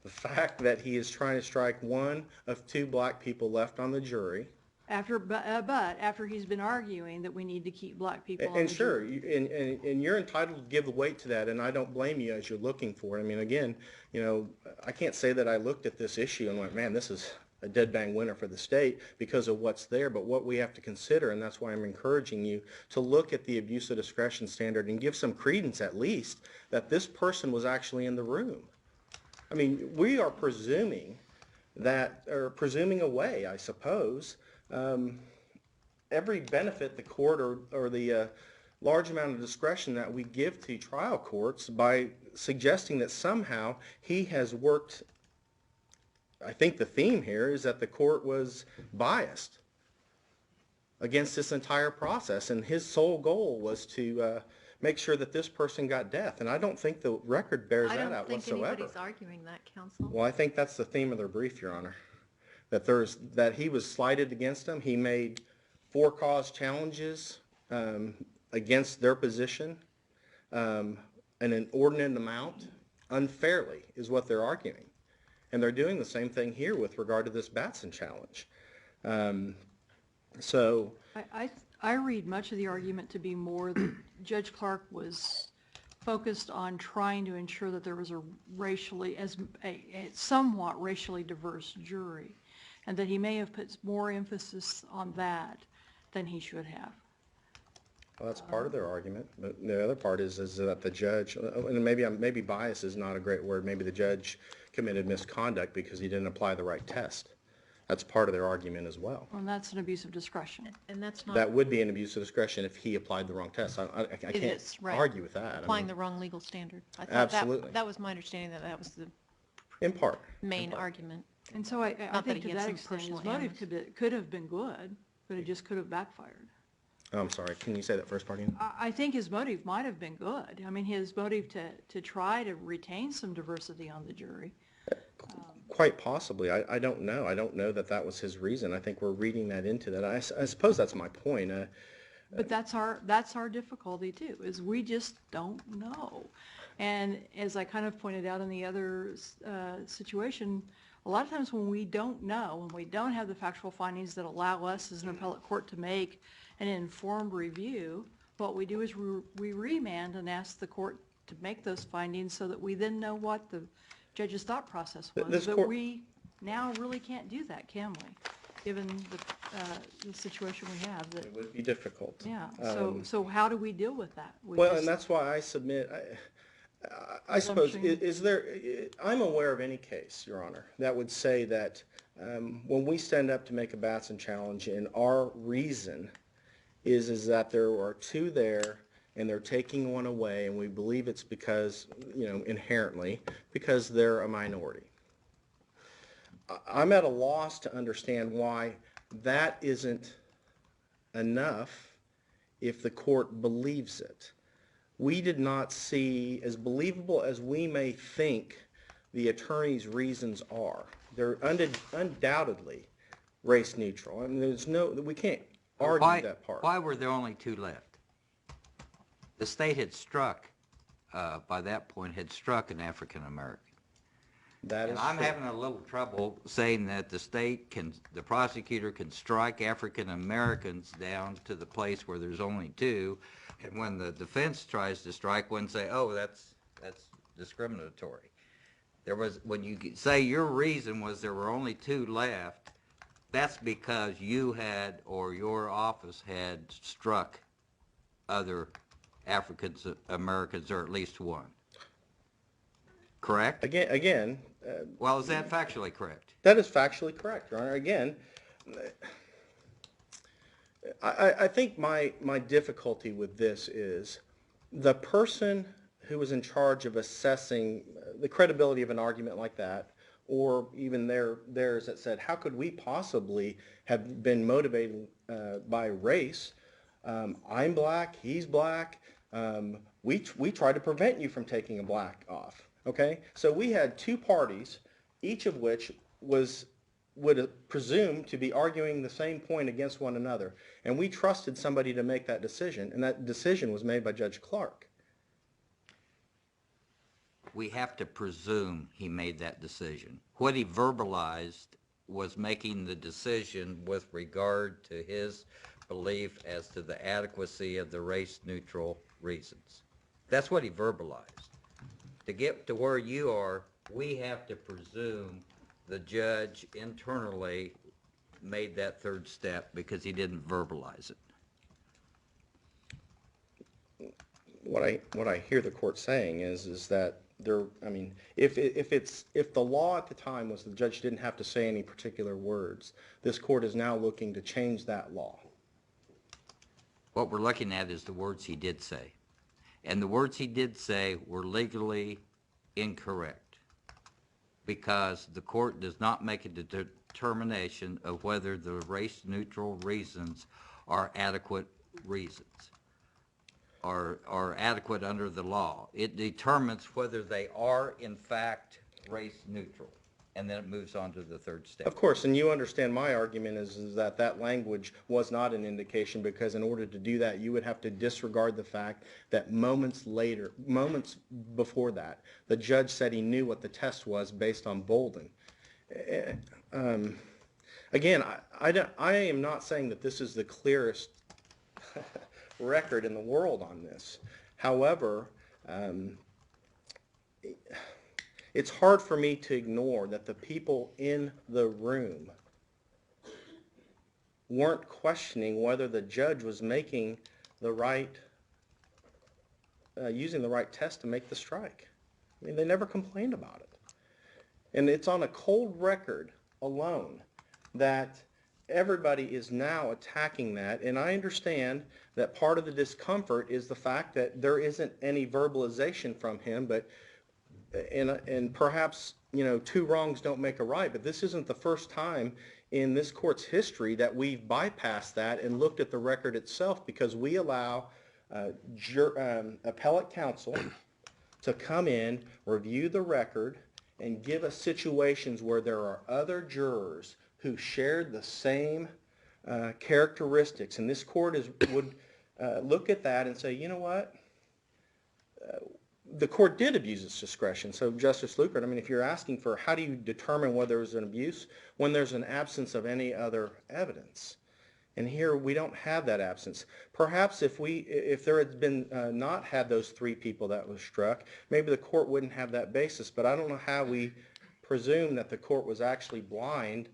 The fact that he is trying to strike one of 2 black people left on the jury. But after he's been arguing that we need to keep black people on the jury. And sure, and you're entitled to give weight to that, and I don't blame you as you're looking for it. I mean, again, I can't say that I looked at this issue and went, man, this is a dead bang winner for the state because of what's there. But what we have to consider, and that's why I'm encouraging you to look at the abuse of discretion standard and give some credence at least that this person was actually in the room. I mean, we are presuming that, or presuming away, I suppose, every benefit the court or the large amount of discretion that we give to trial courts by suggesting that somehow he has worked. I think the theme here is that the court was biased against this entire process, and his sole goal was to make sure that this person got death. And I don't think the record bears that out I don't think whatsoever. anybody's arguing that, counsel. Well, I think that's the theme of their brief, Your Honor, that he was slighted against them. He made for-cause challenges against their position, an inordinate amount, unfairly, is what they're arguing. And they're doing the same thing here with regard to this Batson challenge. So I read much of the argument to be more that Judge Clark was focused on trying to ensure that there was a somewhat racially diverse jury, and that he may have put more emphasis on that than he should have. well, that's part of their argument. But the other part is that the judge, and maybe bias is not a great word, maybe the judge committed misconduct because he didn't apply the right test. That's part of their argument as well. And that's an abuse of discretion. And that's not That would be an abuse of discretion if he applied the wrong test. I It can't is, right. argue with that. I Applying mean, the wrong legal standard. I thought Absolutely. that was my understanding, that was the in part. main argument. And so I Not that think he to had that some extent, his personal motive animus. could have been good, but it just could have backfired. Oh, I'm sorry. Can you say that first part again? I think his motive might have been good. I mean, his motive to try to retain some diversity on the jury. Quite possibly. I don't know. I don't know that that was his reason. I think we're reading that into that. I suppose that's my point. But that's our difficulty too, is we just don't know. And as I kind of pointed out in the other situation, a lot of times when we don't know, when we don't have the factual findings that allow us as an appellate court to make an informed review, what we do is we remand and ask the court to make those findings so that we then know what the judge's thought process was. But we now really can't do that, can we? Given the situation we have. That, It would be difficult. yeah, so how do we deal with that? And that's why I submit, I suppose, I'm aware of any case, Your Honor, that would say that when we stand up to make a Batson challenge and our reason is that there are two there and they're taking one away, and we believe it's because, inherently, because they're a minority. I'm at a loss to understand why that isn't enough if the court believes it. We did not see, as believable as we may think the attorney's reasons are, they're undoubtedly race neutral. I mean, we can't argue that part. Why were there only two left? The state had struck, by that point, an African American. That is And I'm true. having a little trouble saying that the prosecutor can strike African Americans down to the place where there's only two, and when the defense tries to strike one, say, oh, that's discriminatory. When you say your reason was there were only two left, that's because you had, or your office had struck other African Americans, or at least one. Correct? Again. Well, is that factually correct? That is factually correct, Your Honor. Again, I think my difficulty with this is the person who was in charge of assessing the credibility of an argument like that, or even theirs that said, how could we possibly have been motivated by race? I'm black, he's black. We try to prevent you from taking a black off. Okay, so we had two parties, each of which would presume to be arguing the same point against one another, and we trusted somebody to make that decision, and that decision was made by Judge Clark. We have to presume he made that decision. What he verbalized was making the decision with regard to his belief as to the adequacy of the race-neutral reasons. That's what he verbalized. To get to where you are, we have to presume the judge internally made that third step because he didn't verbalize it. What I hear the court saying is that there, I mean, if the law at the time was the judge didn't have to say any particular words, this court is now looking to change that law. What we're looking at is the words he did say. And the words he did say were legally incorrect because the court does not make a determination of whether the race-neutral reasons are adequate reasons, are adequate under the law. It determines whether they are, in fact, race-neutral, and then it moves on to the third step. Of course, and you understand my argument is that language was not an indication, because in order to do that, you would have to disregard the fact that moments before that, the judge said he knew what the test was based on Bolden. Again, I am not saying that this is the clearest record in the world on this. However, it's hard for me to ignore that the people in the room weren't questioning whether the judge was making the right, using the right test to make the strike. I mean, they never complained about it. And it's on a cold record alone that everybody is now attacking that, and I understand that part of the discomfort is the fact that there isn't any verbalization from him, but and perhaps, you know, two wrongs don't make a right, but this isn't the first time in this court's history that we've bypassed that and looked at the record itself, because we allow appellate counsel to come in, review the record, and give us situations where there are other jurors who shared the same characteristics, and this court would look at that and say, you know what, the court did abuse its discretion. So Justice Lukert, I mean, if you're asking for how do you determine whether there's an abuse when there's an absence of any other evidence, and here we don't have that absence. Perhaps if there had been not had those three people that was struck, maybe the court wouldn't have that basis, but I don't know how we presume that the court was actually blind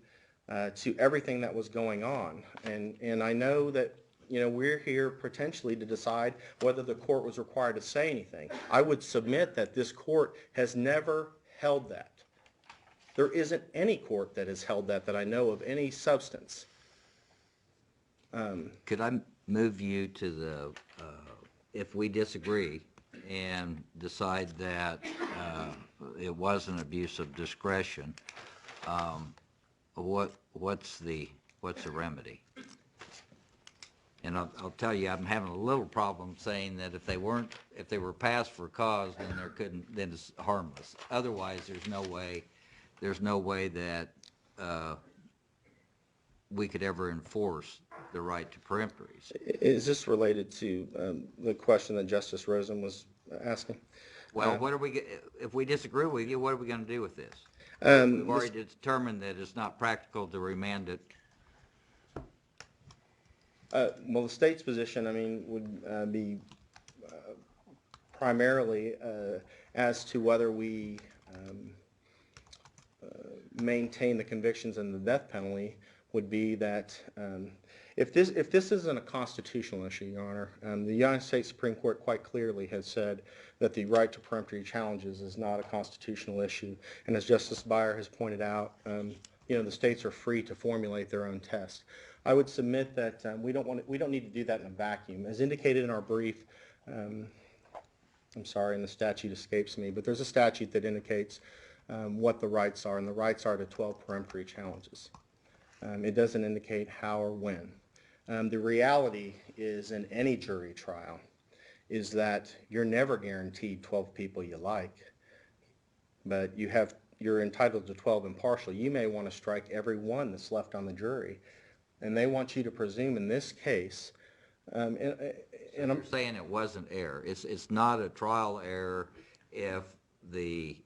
to everything that was going on. And I know that, you know, we're here potentially to decide whether the court was required to say anything. I would submit that this court has never held that. There isn't any court that has held that I know of, any substance. Could I move you to the, if we disagree and decide that it was an abuse of discretion, what's the remedy? And I'll tell you, I'm having a little problem saying that if they were passed for cause, then it's harmless. Otherwise, there's no way that we could ever enforce the right to peremptories. Is this related to the question that Justice Rosen was asking? Well, if we disagree with you, what are we going to do with this? We've already determined that it's not practical to remand it. Well, the state's position, I mean, would be primarily as to whether we maintain the convictions and the death penalty would be that if this isn't a constitutional issue, Your Honor, the United States Supreme Court quite clearly has said that the right to peremptory challenges is not a constitutional issue. And as Justice Beyer has pointed out, you know, the states are free to formulate their own test. I would submit that we don't need to do that in a vacuum. As indicated in our brief, I'm sorry, and the statute escapes me, but there's a statute that indicates what the rights are, and the rights are to 12 peremptory challenges. It doesn't indicate how or when. The reality is, in any jury trial, is that you're never guaranteed 12 people you like, but you're entitled to 12 impartial. You may want to strike every one that's left on the jury, and they want you to presume in this case. And I'm saying it wasn't error. It's not a trial error if the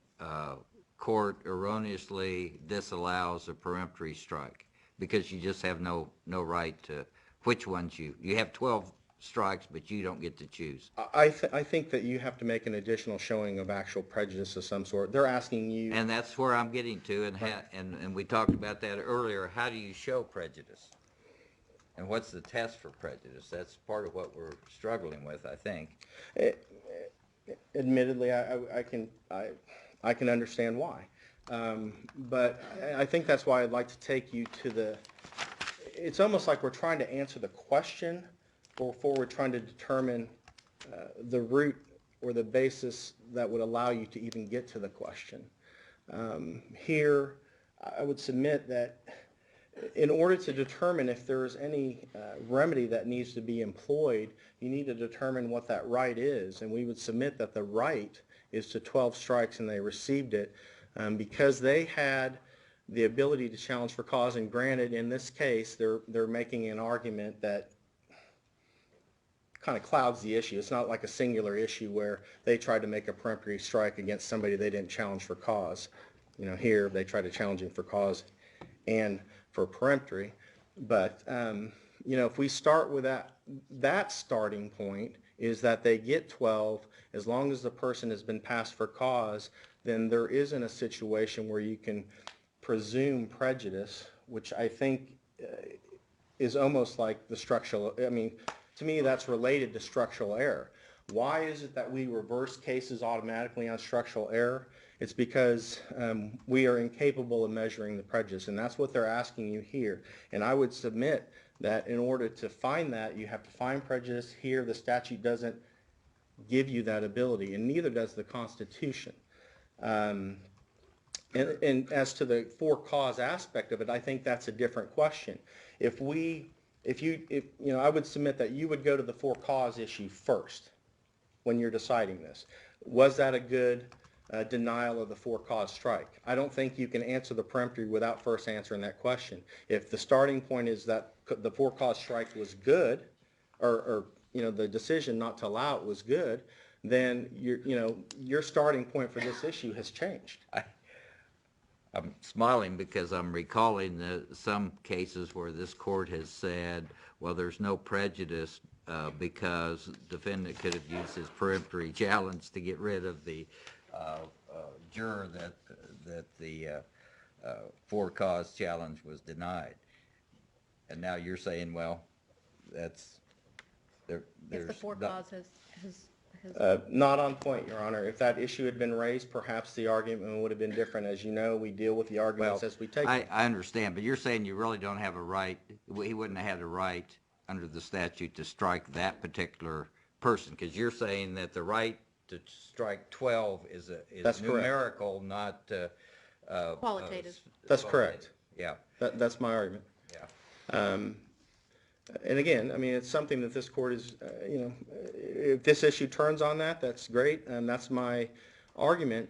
court erroneously disallows a peremptory strike, because you just have no right to which ones you have 12 strikes, but you don't get to choose. I think that you have to make an additional showing of actual prejudice of some sort. They're asking you. And that's where I'm getting to, and we talked about that earlier. How do you show prejudice? And what's the test for prejudice? That's part of what we're struggling with, I think. Admittedly, I can understand why. But I think that's why I'd like to take you to the, it's almost like we're trying to answer the question before we're trying to determine the root or the basis that would allow you to even get to the question. Here, I would submit that in order to determine if there is any remedy that needs to be employed, you need to determine what that right is. And we would submit that the right is to 12 strikes and they received it because they had the ability to challenge for cause. And granted, in this case, they're making an argument that kind of clouds the issue. It's not like a singular issue where they tried to make a peremptory strike against somebody they didn't challenge for cause. You know, here they tried to challenge him for cause and for peremptory. But, you know, if we start with that starting point is that they get 12, as long as the person has been passed for cause, then there isn't a situation where you can presume prejudice, which I think is almost like the structural, I mean, to me that's related to structural error. Why is it that we reverse cases automatically on structural error? It's because we are incapable of measuring the prejudice, and that's what they're asking you here. And I would submit that in order to find that, you have to find prejudice. Here, the statute doesn't give you that ability, and neither does the Constitution. And as to the for cause aspect of it, I think that's a different question. If you know, I would submit that you would go to the for cause issue first when you're deciding this. Was that a good denial of the for cause strike? I don't think you can answer the peremptory without first answering that question. If the starting point is that the for cause strike was good, or you know, the decision not to allow it was good, then your starting point for this issue has changed. I'm smiling because I'm recalling some cases where this court has said, well, there's no prejudice because defendant could have used his peremptory challenge to get rid of the juror that the for cause challenge was denied. And now you're saying, well, that's there's If the for cause has Not on point, Your Honor. If that issue had been raised, perhaps the argument would have been different. As you know, we deal with the arguments as we take them. I understand, but you're saying you really don't have a right, he wouldn't have had a right under the statute to strike that particular person, because you're saying that the right to strike 12 is numerical, not qualitative. That's correct. Yeah. That's my argument. Yeah. And again, I mean, it's something that this court is, you know, if this issue turns on that, that's great, and that's my argument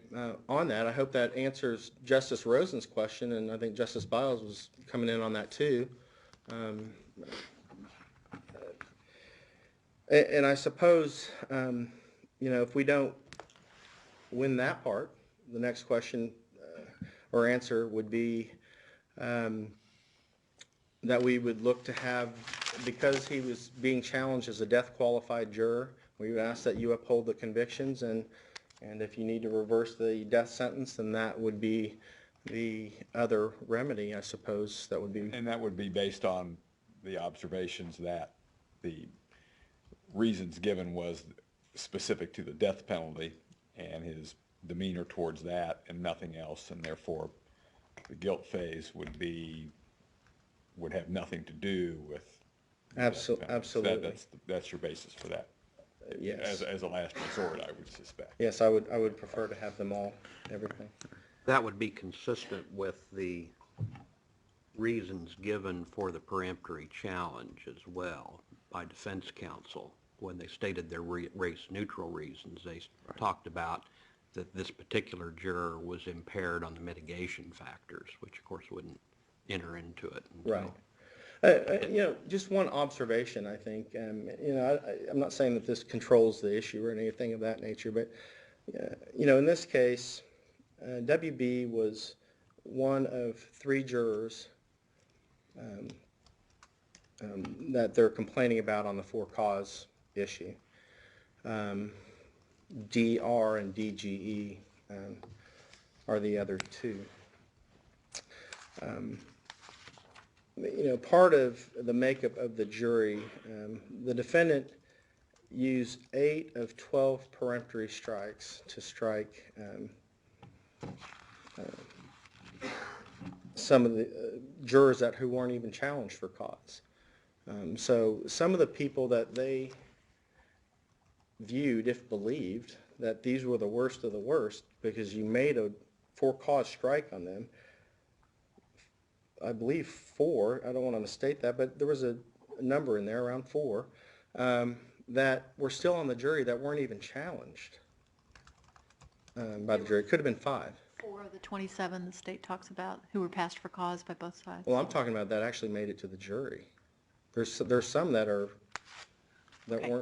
on that. I hope that answers Justice Rosen's question, and I think Justice Biles was coming in on that too. And I suppose, you know, if we don't win that part, the next question or answer would be that we would look to have, because he was being challenged as a death-qualified juror, we would ask that you uphold the convictions, and if you need to reverse the death sentence, then that would be the other remedy, I suppose, that would be. And that would be based on the observations that the reasons given was specific to the death penalty and his demeanor towards that and nothing else, and therefore the guilt phase would have nothing to do with. Absolutely. That's your basis for that. Yes. As a last resort, I would suspect. Yes, I would prefer to have them all, everything. That would be consistent with the reasons given for the peremptory challenge as well by defense counsel. When they stated their race-neutral reasons, they talked about that this particular juror was impaired on the mitigation factors, which of course wouldn't enter into it. Right. You know, just one observation, I think, you know, I'm not saying that this controls the issue or anything of that nature, but, you know, in this case, WB was one of 3 jurors that they're complaining about on the for-cause issue. DR and DGE are the other two. Part of the makeup of the jury, the defendant used 8 of 12 peremptory strikes to strike some of the jurors who weren't even challenged for cause. So some of the people that they viewed, if believed, that these were the worst of the worst because you made a for-cause strike on them, I believe 4, I don't want to misstate that, but there was a number in there, around 4, that were still on the jury that weren't even challenged by the jury. It could have been 5. 4 of the 27 the state talks about who were passed for cause by both sides. Well, I'm talking about that actually made it to the jury. There's some that weren't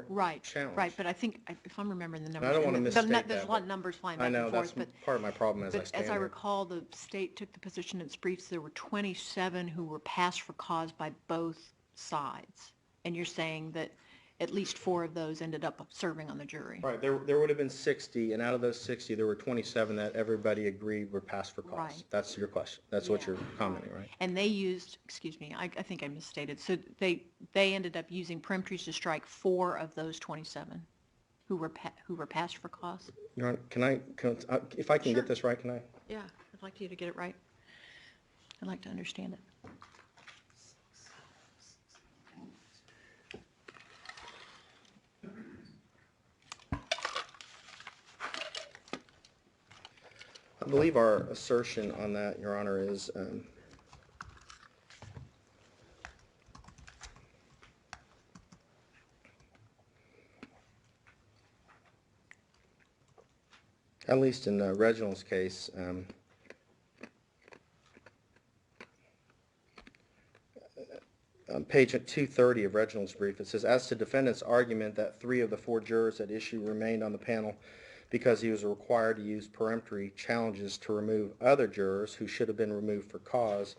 Right, challenged. right, but I think, if I'm remembering the numbers. I don't want to and misstate that. There's a lot of numbers flying I back know, and that's forth, but. part of my problem as I But stand as I here. recall, the state took the position in its briefs, there were 27 who were passed for cause by both sides. And you're saying that at least 4 of those ended up serving on the jury. Right, there would have been 60, and out of those 60, there were 27 that everybody agreed were passed for cause. Right. That's your question. That's what you're commenting, right? And they used, excuse me, I think I misstated. So they ended up using peremptories to strike 4 of those 27 who were passed for cause. Your Honor, if I can Sure. get this right, can I? Yeah, I'd like you to get it right. I'd like to understand it. I believe our assertion on that, Your Honor, is at least in Reginald's case, on page 230 of Reginald's brief, it says, as to defendant's argument that 3 of the 4 jurors at issue remained on the panel because he was required to use peremptory challenges to remove other jurors who should have been removed for cause,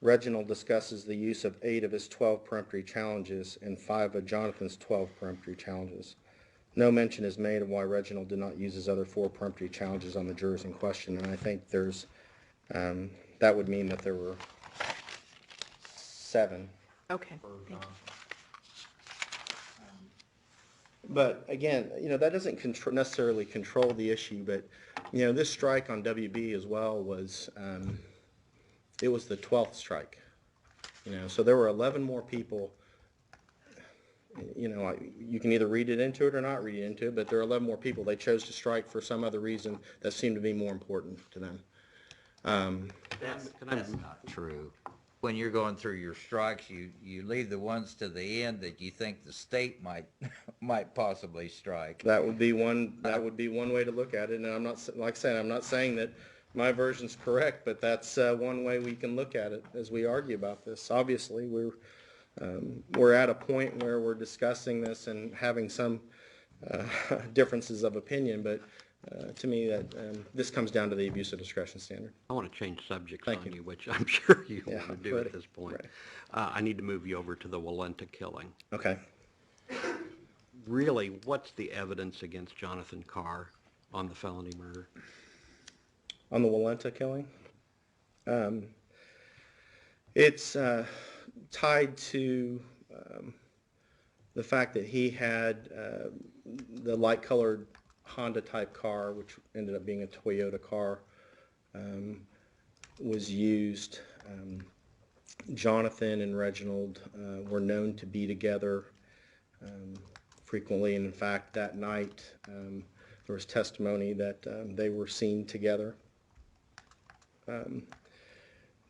Reginald discusses the use of 8 of his 12 peremptory challenges and 5 of Jonathan's 12 peremptory challenges. No mention is made of why Reginald did not use his other 4 peremptory challenges on the jurors in question, and I think there's, that would mean that there were 7. Okay, thank you. But again, that doesn't necessarily control the issue, but, this strike on WB as well was, it was the 12th strike. So there were 11 more people, you can either read it into it or not read it into it, but there are 11 more people they chose to strike for some other reason that seemed to be more important to them. That's not true. When you're going through your strikes, you leave the ones to the end that you think the state might possibly strike. That would be one way to look at it, and I'm not, like I said, I'm not saying that my version's correct, but that's one way we can look at it as we argue about this. Obviously, we're at a point where we're discussing this and having some differences of opinion, but to me, that this comes down to the abuse of discretion standard. I want to change subjects Thank on you. you, which I'm sure you Yeah, want to do ready. at this point. Ready. I need to move you over to the Walenta killing. Okay. Really, what's the evidence against Jonathan Carr on the felony murder? On the Walenta killing, it's tied to the fact that he had the light-colored Honda-type car, which ended up being a Toyota car, was used. Jonathan and Reginald were known to be together frequently, and in fact, that night there was testimony that they were seen together.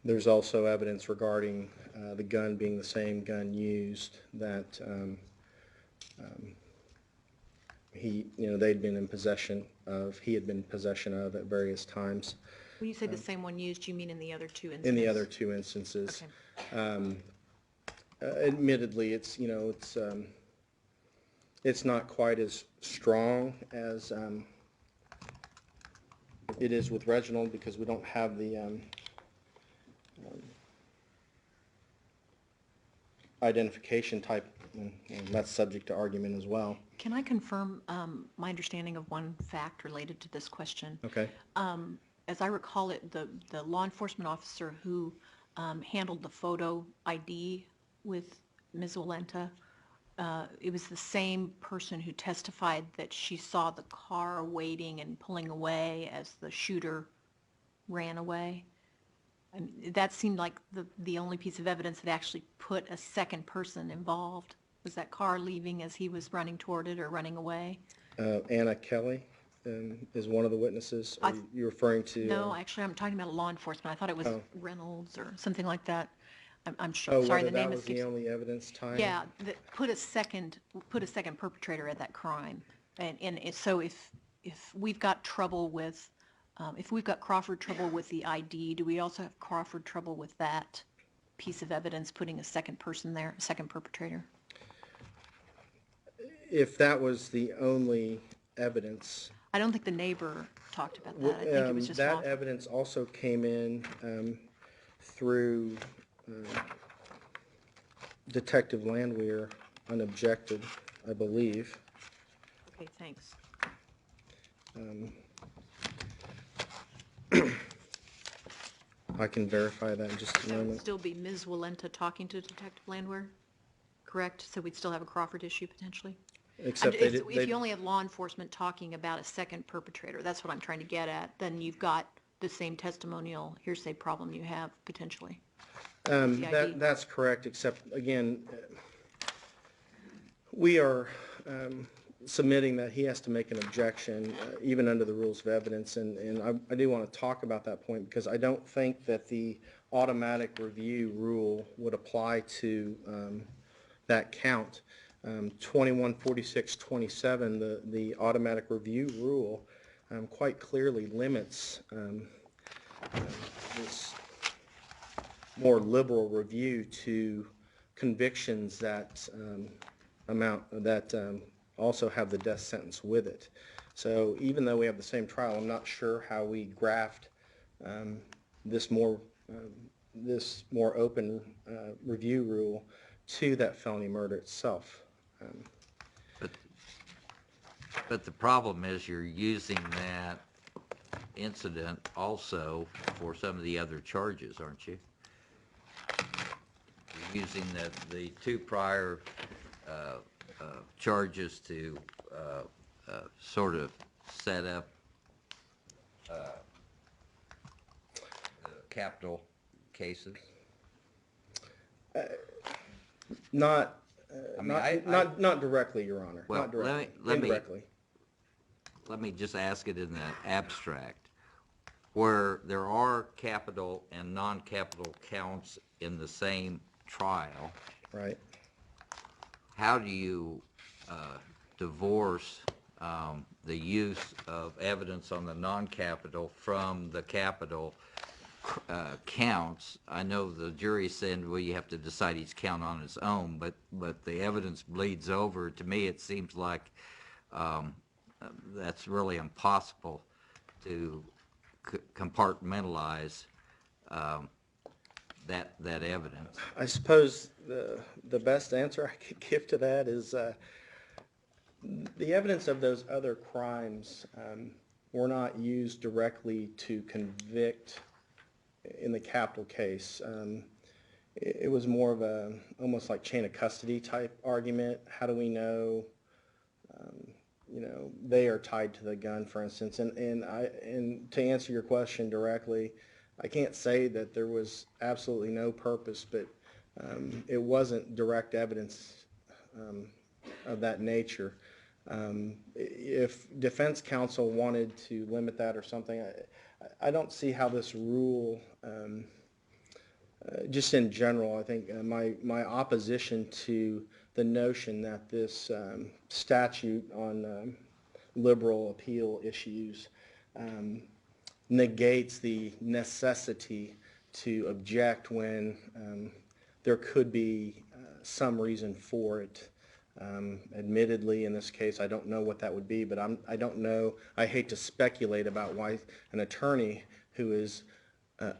There's also evidence regarding the gun being the same gun used that they'd been in possession of, he had been in possession of at various times. When you say the same one used, you mean in the other 2 instances? In the other 2 instances. Okay. Admittedly, it's not quite as strong as it is with Reginald because we don't have the identification type, and that's subject to argument as well. Can I confirm my understanding of one fact related to this question? Okay. As I recall it, the law enforcement officer who handled the photo ID with Ms. Walenta, it was the same person who testified that she saw the car waiting and pulling away as the shooter ran away. I mean, that seemed like the only piece of evidence that actually put a second person involved. Was that car leaving as he was running toward it or running away? Anna Kelly is one of the witnesses. Are you referring to? No, actually, I'm talking about law enforcement. I thought it was Reynolds or something like that. I'm sure. Oh, Sorry, whether the name that was escapes. the only evidence tying? Yeah, that put a second perpetrator at that crime. So if we've got trouble with, if we've got Crawford trouble with the ID, do we also have Crawford trouble with that piece of evidence, putting a second person there, a second perpetrator? If that was the only evidence. I don't think the neighbor talked about that. I think it was just that Crawford. evidence also came in through Detective Landwehr, unobjected, I believe. Okay, thanks. I can verify that in just a That would moment. still be Ms. Walenta talking to Detective Landwehr, correct? So we'd still have a Crawford issue potentially? Except If you only have law enforcement talking about a second perpetrator, that's what I'm trying to get at, then you've got the same testimonial hearsay problem you have potentially. The ID. That's correct, except, again, we are submitting that he has to make an objection, even under the rules of evidence, and I do want to talk about that point, because I don't think that the automatic review rule would apply to that count. 214627, the automatic review rule, quite clearly limits this more liberal review to convictions that also have the death sentence with it. So even though we have the same trial, I'm not sure how we graft this more open review rule to that felony murder itself. But the problem is you're using that incident also for some of the other charges, aren't you? You're using the two prior charges to sort of set up capital cases. Not I mean, not directly, Your Honor. Well, Not directly. let me Indirectly. let me just ask it in the abstract, where there are capital and non-capital counts in the same trial. Right. How do you divorce the use of evidence on the non-capital from the capital counts? I know the jury said, well, you have to decide each count on its own, but the evidence bleeds over. To me, it seems like that's really impossible to compartmentalize that evidence. I suppose the best answer I could give to that is the evidence of those other crimes were not used directly to convict in the capital case. It was more of a almost like chain of custody type argument. How do we know, they are tied to the gun, for instance? And to answer your question directly, I can't say that there was absolutely no purpose, but it wasn't direct evidence of that nature. If defense counsel wanted to limit that or something, I don't see how this rule, just in general, I think my opposition to the notion that this statute on liberal appeal issues negates the necessity to object when there could be some reason for it. Admittedly, in this case, I don't know what that would be, but I don't know. I hate to speculate about why an attorney who is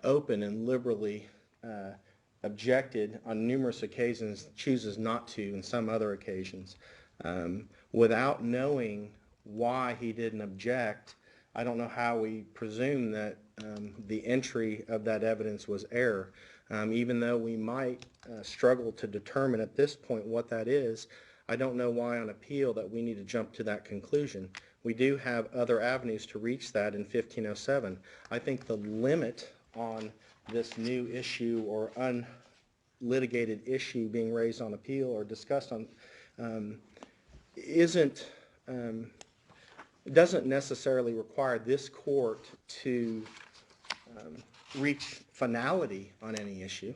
open and liberally objected on numerous occasions, chooses not to in some other occasions. Without knowing why he didn't object, I don't know how we presume that the entry of that evidence was error. Even though we might struggle to determine at this point what that is, I don't know why on appeal that we need to jump to that conclusion. We do have other avenues to reach that in 1507. I think the limit on this new issue or unlitigated issue being raised on appeal or discussed on doesn't necessarily require this court to reach finality on any issue,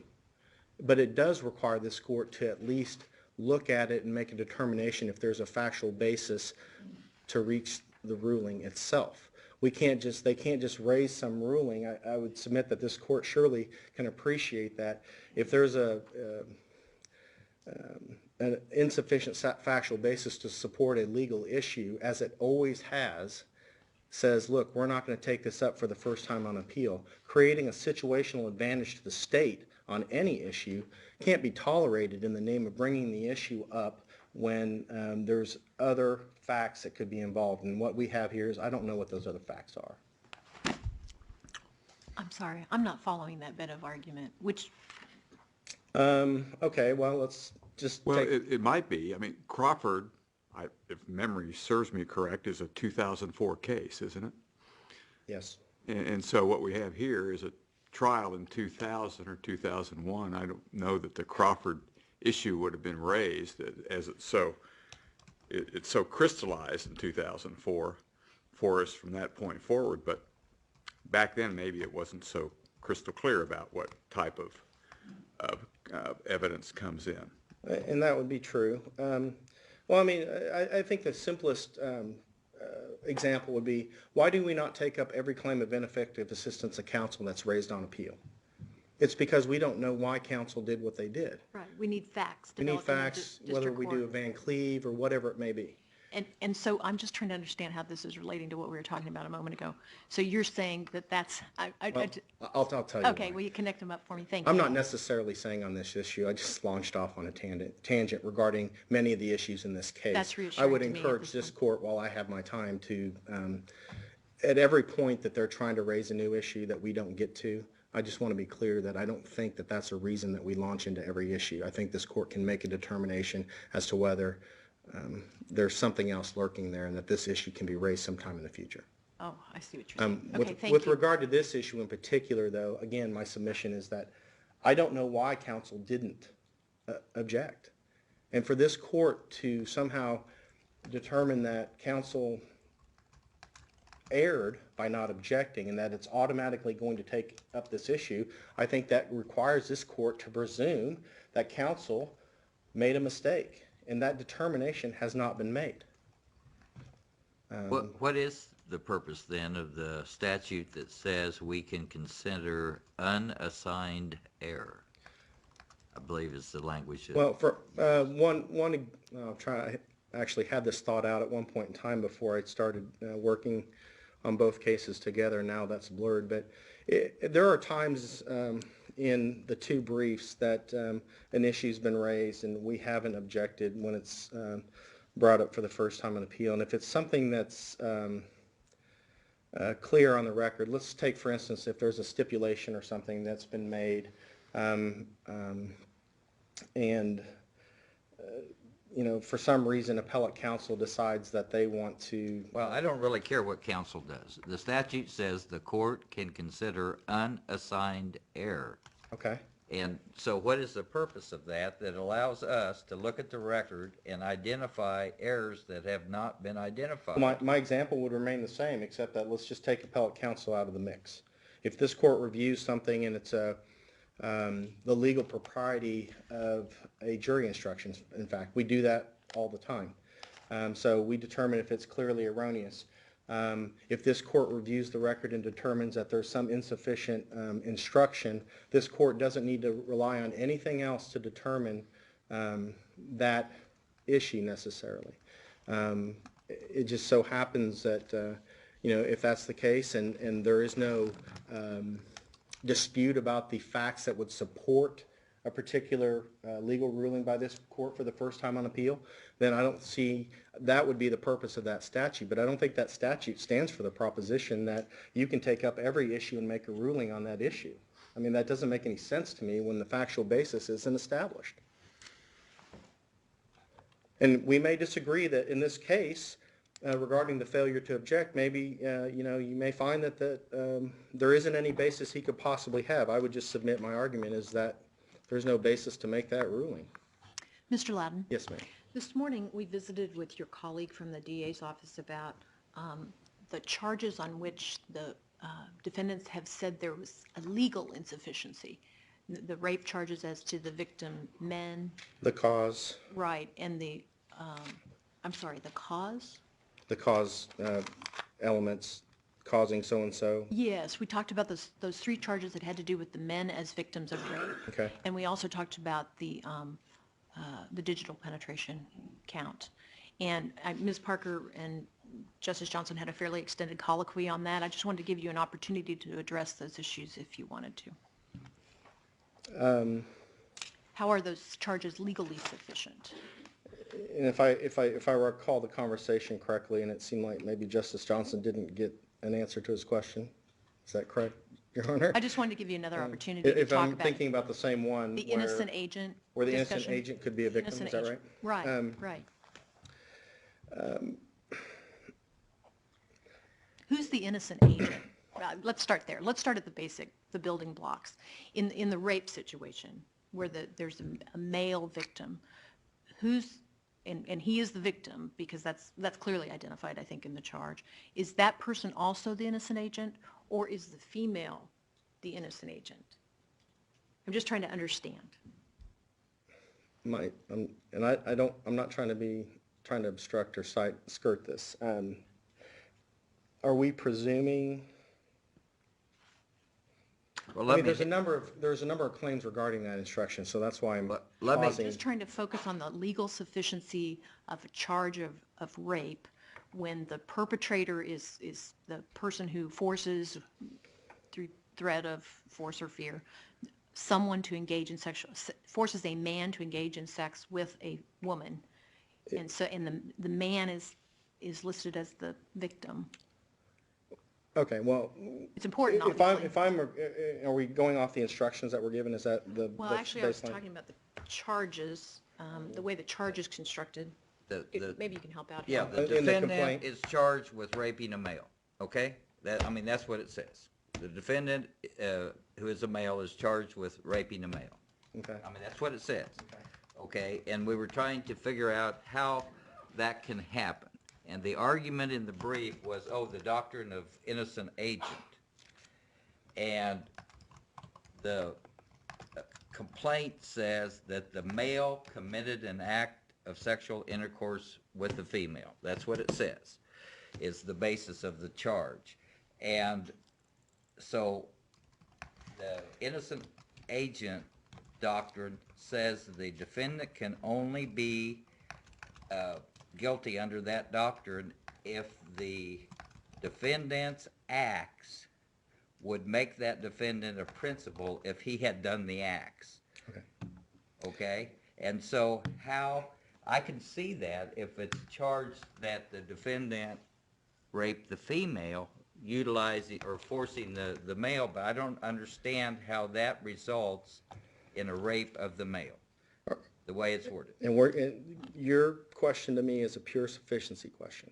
but it does require this court to at least look at it and make a determination if there's a factual basis to reach the ruling itself. They can't just raise some ruling. I would submit that this court surely can appreciate that if there's an insufficient factual basis to support a legal issue, as it always has, says, look, we're not going to take this up for the first time on appeal. Creating a situational advantage to the state on any issue can't be tolerated in the name of bringing the issue up when there's other facts that could be involved. And what we have here is I don't know what those other facts are. I'm sorry, I'm not following that bit of argument, which... Okay, well, let's just Well, take... it might be. I mean, Crawford, if memory serves me correct, is a 2004 case, isn't it? Yes. And so what we have here is a trial in 2000 or 2001. I don't know that the Crawford issue would have been raised as it's so crystallized in 2004 for us from that point forward. But back then, maybe it wasn't so crystal clear about what type of evidence comes in. And that would be true. Well, I mean, I think the simplest example would be, why do we not take up every claim of ineffective assistance of counsel that's raised on appeal? It's because we don't know why counsel did what they did. Right, we need facts. We need developed in the facts, whether we do a Van Cleve or whatever it may be. And so I'm just trying to understand how this is relating to what we were talking about a moment ago. So you're saying that that's... Well, I'll tell you Okay, why. will you connect them up for me? Thank you. I'm not necessarily saying on this issue. I just launched off on a tangent regarding many of the issues in this case. That's I reassuring would to me at encourage this this court, while I have my time, to, at every point that they're trying to raise a new issue that we don't get to, I just want to be clear that I don't think that that's a reason that we launch into every issue. I think this court can make a determination as to whether there's something else lurking there and that this issue can be raised sometime in the future. Oh, I see what you're saying. Okay, With thank with you. regard to this issue in particular, though, again, my submission is that I don't know why counsel didn't object. And for this court to somehow determine that counsel erred by not objecting and that it's automatically going to take up this issue, I think that requires this court to presume that counsel made a mistake, and that determination has not been made. What is the purpose then of the statute that says we can consider unassigned error? I believe is the language. Well, for I'll try. I actually had this thought out at one point in time before I started working on both cases together. Now that's blurred, but there are times in the two briefs that an issue's been raised and we haven't objected when it's brought up for the first time on appeal. And if it's something that's clear on the record, let's take, for instance, if there's a stipulation or something that's been made and for some reason appellate counsel decides that they want to... Well, I don't really care what counsel does. The statute says the court can consider unassigned error. Okay. And so what is the purpose of that allows us to look at the record and identify errors that have not been identified? My example would remain the same, except that let's just take appellate counsel out of the mix. If this court reviews something and it's the legal propriety of a jury instruction, in fact, we do that all the time. So we determine if it's clearly erroneous. If this court reviews the record and determines that there's some insufficient instruction, this court doesn't need to rely on anything else to determine that issue necessarily. It just so happens that, if that's the case and there is no dispute about the facts that would support a particular legal ruling by this court for the first time on appeal, then I don't see that would be the purpose of that statute. But I don't think that statute stands for the proposition that you can take up every issue and make a ruling on that issue. I mean, that doesn't make any sense to me when the factual basis isn't established. And we may disagree that in this case, regarding the failure to object, maybe, you may find that there isn't any basis he could possibly have. I would just submit my argument is that there's no basis to make that ruling. Mr. Loudon? Yes, ma'am. This morning, we visited with your colleague from the DA's office about the charges on which the defendants have said there was a legal insufficiency. The rape charges as to the victim men. The cause. Right, and the cause? The cause elements causing so-and-so. Yes, we talked about those three charges that had to do with the men as victims of rape. Okay. And we also talked about the digital penetration count. And Ms. Parker and Justice Johnson had a fairly extended colloquy on that. I just wanted to give you an opportunity to address those issues if you wanted to. How are those charges legally sufficient? And if I recall the conversation correctly, and it seemed like maybe Justice Johnson didn't get an answer to his question. Is that correct, Your Honor? I just wanted to give you another opportunity to If talk I'm about thinking about the same one. the innocent agent Where the innocent discussion. agent could be a victim, Innocent is that right? agent. Right, right. Who's the innocent agent? Let's start there. Let's start at the building blocks. In the rape situation, where there's a male victim, and he is the victim because that's clearly identified, I think, in the charge. Is that person also the innocent agent, or is the female the innocent agent? I'm just trying to understand. I'm not trying to obstruct or skirt this. Are we presuming? Well, I mean, there's a number of claims regarding that instruction, so that's why I'm pausing. Just trying to focus on the legal sufficiency of a charge of rape when the perpetrator is the person who forces, through threat of force or fear, forces a man to engage in sex with a woman, and the man is listed as the victim. Okay, well, It's important, are we going off the instructions that were given? Is that the Well, actually, I was baseline? talking about the charges, the way the charge is constructed. Maybe you can help out Yeah, here. the In the defendant complaint. is charged with raping a male, okay? That's what it says. The defendant, who is a male, is charged with raping a male. Okay. I mean, that's what it says. Okay, and we were trying to figure out how that can happen. And the argument in the brief was, the doctrine of innocent agent. And the complaint says that the male committed an act of sexual intercourse with the female. That's what it says, is the basis of the charge. And so the innocent agent doctrine says the defendant can only be guilty under that doctrine if the defendant's acts would make that defendant a principal if he had done the acts. Okay? And so how I can see that if it's charged that the defendant raped the female, utilizing or forcing the male, but I don't understand how that results in a rape of the male, the way it's worded. And your question to me is a pure sufficiency question.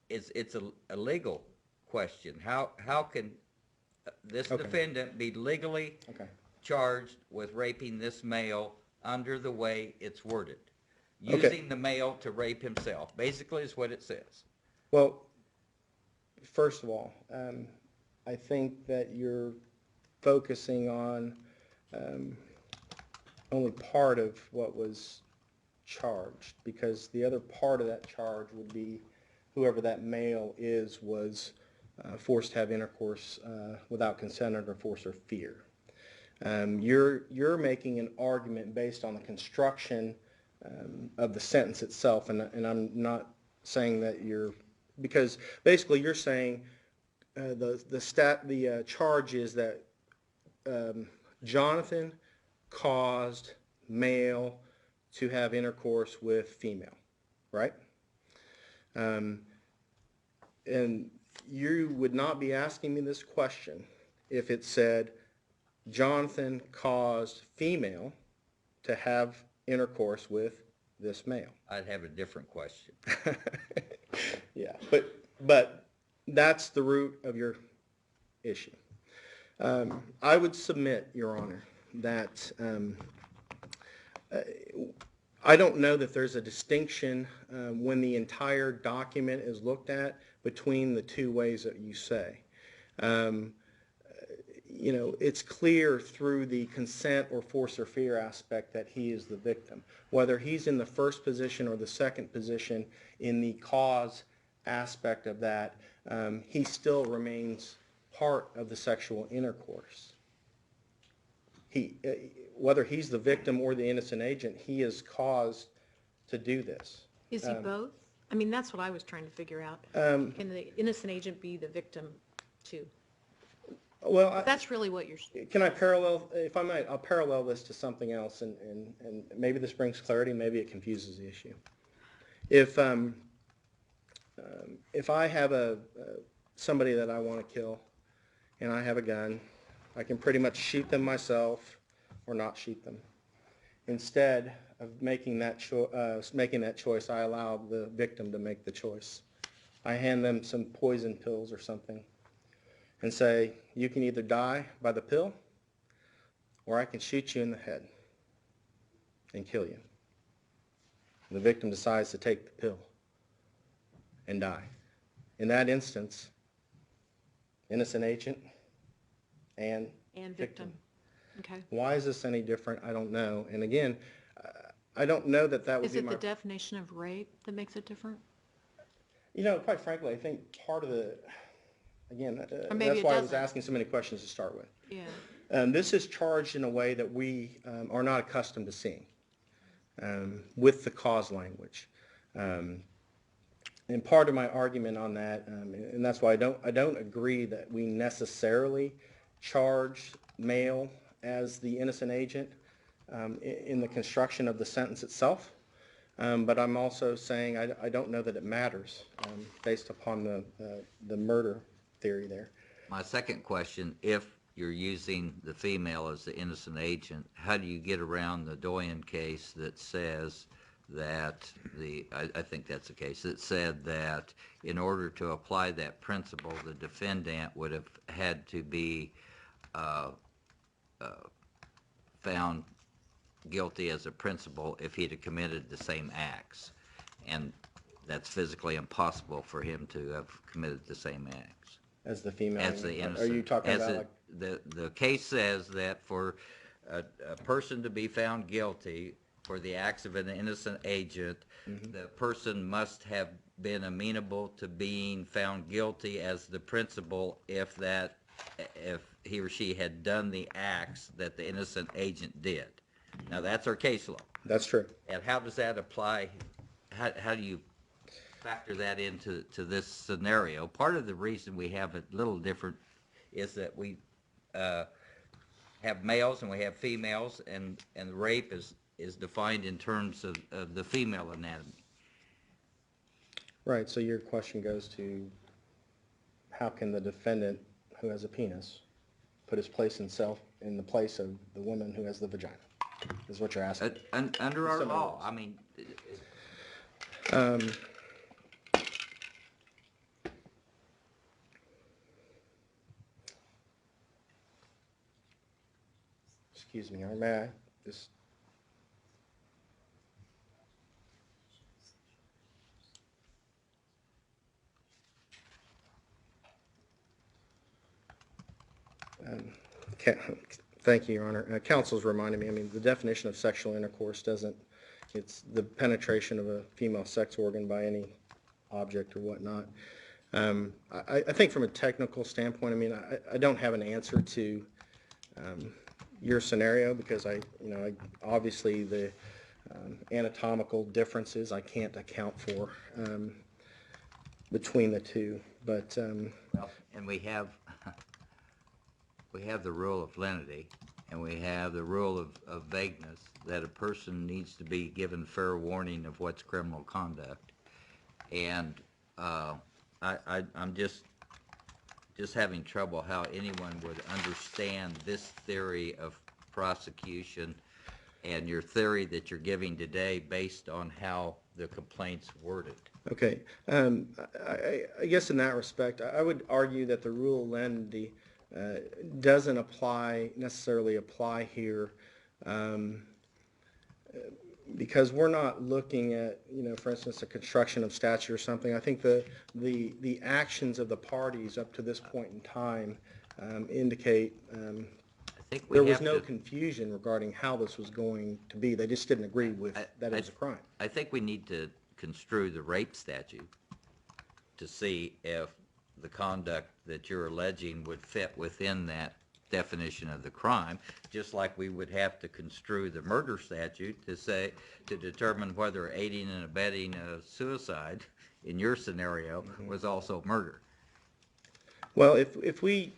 It's a legal question. How can this defendant be legally charged with raping this male under the way it's worded? Using the male to rape himself, basically is what it says. Well, first of all, I think that you're focusing on only part of what was charged, because the other part of that charge would be whoever that male is was forced to have intercourse without consent under force or fear. You're making an argument based on the construction of the sentence itself, and I'm not saying that because basically you're saying the charge is that Jonathan caused male to have intercourse with female, right? And you would not be asking me this question if it said Jonathan caused female to have intercourse with this male. I'd have a different question. Yeah, but that's the root of your issue. I would submit, Your Honor, that I don't know that there's a distinction when the entire document is looked at between the two ways that you say. You know, it's clear through the consent or force or fear aspect that he is the victim. Whether he's in the first position or the second position in the cause aspect of that, he still remains part of the sexual intercourse. Whether he's the victim or the innocent agent, he is caused to do this. Is he both? I mean, that's what I was trying to figure out. Can the innocent agent be the victim too? Well, That's really what you're... can I parallel, if I might, I'll parallel this to something else, and maybe this brings clarity, maybe it confuses the issue. If I have somebody that I want to kill, and I have a gun, I can pretty much shoot them myself or not shoot them. Instead of making that choice, I allow the victim to make the choice. I hand them some poison pills or something and say, you can either die by the pill or I can shoot you in the head and kill you. The victim decides to take the pill and die. In that instance, innocent agent and victim. Okay. Why is this any different? I don't know. And again, I don't know that that would be Is it my... the definition of rape that makes it different? You know, quite frankly, I think part of the... Again, maybe that's it why I was doesn't. asking so many questions to start with. Yeah. This is charged in a way that we are not accustomed to seeing with the cause language. And part of my argument on that, and that's why I don't agree that we necessarily charge male as the innocent agent in the construction of the sentence itself. But I'm also saying I don't know that it matters based upon the murder theory there. My second question, if you're using the female as the innocent agent, how do you get around the Doyen case that says that I think that's the case, that said that in order to apply that principle, the defendant would have had to be found guilty as a principal if he'd have committed the same acts, and that's physically impossible for him to have committed the same acts. As the female? As the innocent. Are you talking about The case says that for a person to be found guilty for the acts of an innocent agent, the person must have been amenable to being found guilty as the principal if he or she had done the acts that the innocent agent did. Now, that's our case law. That's true. And how does that apply? How do you factor that into this scenario? Part of the reason we have it a little different is that we have males and we have females, and rape is defined in terms of the female anatomy. Right, so your question goes to how can the defendant who has a penis put himself in the place of the woman who has the vagina, is what you're asking. Under our law, I mean... Excuse me, may I just... Thank you, Your Honor. Counsel's reminded me, I mean, the definition of sexual intercourse it's the penetration of a female sex organ by any object or whatnot. I think from a technical standpoint, I mean, I don't have an answer to your scenario because obviously the anatomical differences I can't account for between the two, but... Well, and we have the rule of lenity, and we have the rule of vagueness, that a person needs to be given fair warning of what's criminal conduct. And I'm just having trouble how anyone would understand this theory of prosecution and your theory that you're giving today based on how the complaint's worded. Okay. I guess in that respect, I would argue that the rule of lenity doesn't necessarily apply here, because we're not looking at, for instance, a construction of statute or something. I think the actions of the parties up to this point in time indicate I think we there was have no to, confusion regarding how this was going to be. They just didn't agree with that it was a crime. I think we need to construe the rape statute to see if the conduct that you're alleging would fit within that definition of the crime, just like we would have to construe the murder statute to determine whether aiding and abetting a suicide in your scenario was also murder. Well, if we,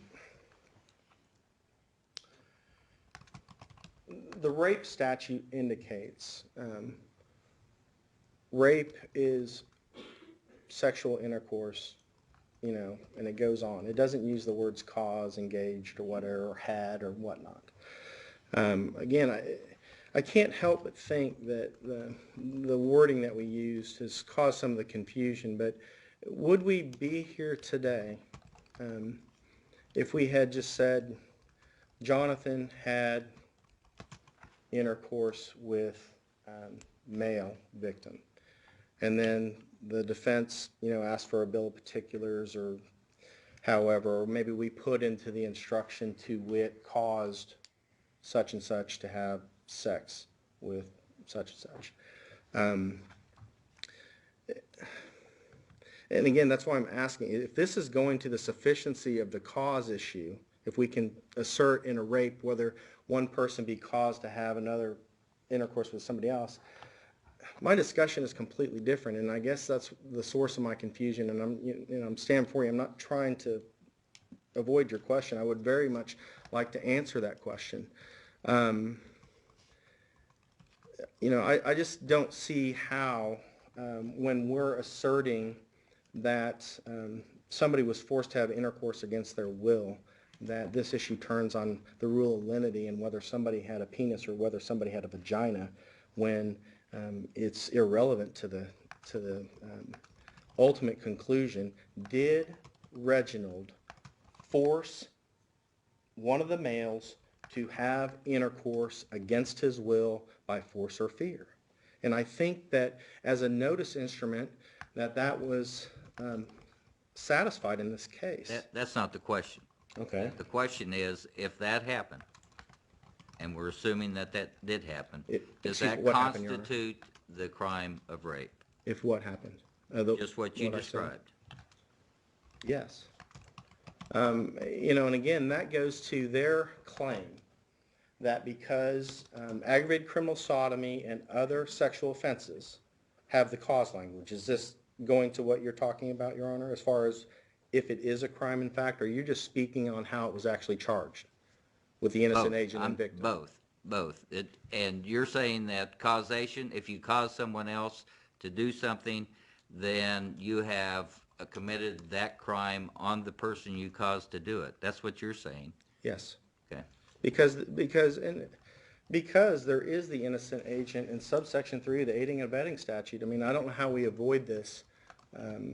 the rape statute indicates rape is sexual intercourse, and it goes on. It doesn't use the words cause, engaged, or whatever, or had, or whatnot. Again, I can't help but think that the wording that we used has caused some of the confusion, but would we be here today if we had just said Jonathan had intercourse with male victim, and then the defense, asked for a bill of particulars, or however, or maybe we put into the instruction to wit caused such and such to have sex with such and such. And again, that's why I'm asking, if this is going to the sufficiency of the cause issue, if we can assert in a rape whether one person be caused to have another intercourse with somebody else, my discussion is completely different, and I guess that's the source of my confusion, and I'm standing for you. I'm not trying to avoid your question. I would very much like to answer that question. I just don't see how, when we're asserting that somebody was forced to have intercourse against their will, that this issue turns on the rule of lenity and whether somebody had a penis or whether somebody had a vagina, when it's irrelevant to the ultimate conclusion. Did Reginald force one of the males to have intercourse against his will by force or fear? And I think that as a notice instrument, that was satisfied in this case. That's not the question. Okay. The question is, if that happened, and we're assuming that did happen, does that constitute the crime of rape? If what happened? Just what you described. Yes. And again, that goes to their claim that because aggravated criminal sodomy and other sexual offenses have the cause language. Is this going to what you're talking about, Your Honor, as far as if it is a crime in fact, or are you just speaking on how it was actually charged with the innocent agent and victim? Both. And you're saying that causation, if you cause someone else to do something, then you have committed that crime on the person you caused to do it. That's what you're saying. Yes. Okay. Because there is the innocent agent in subsection 3 of the aiding and abetting statute. I mean, I don't know how we avoid this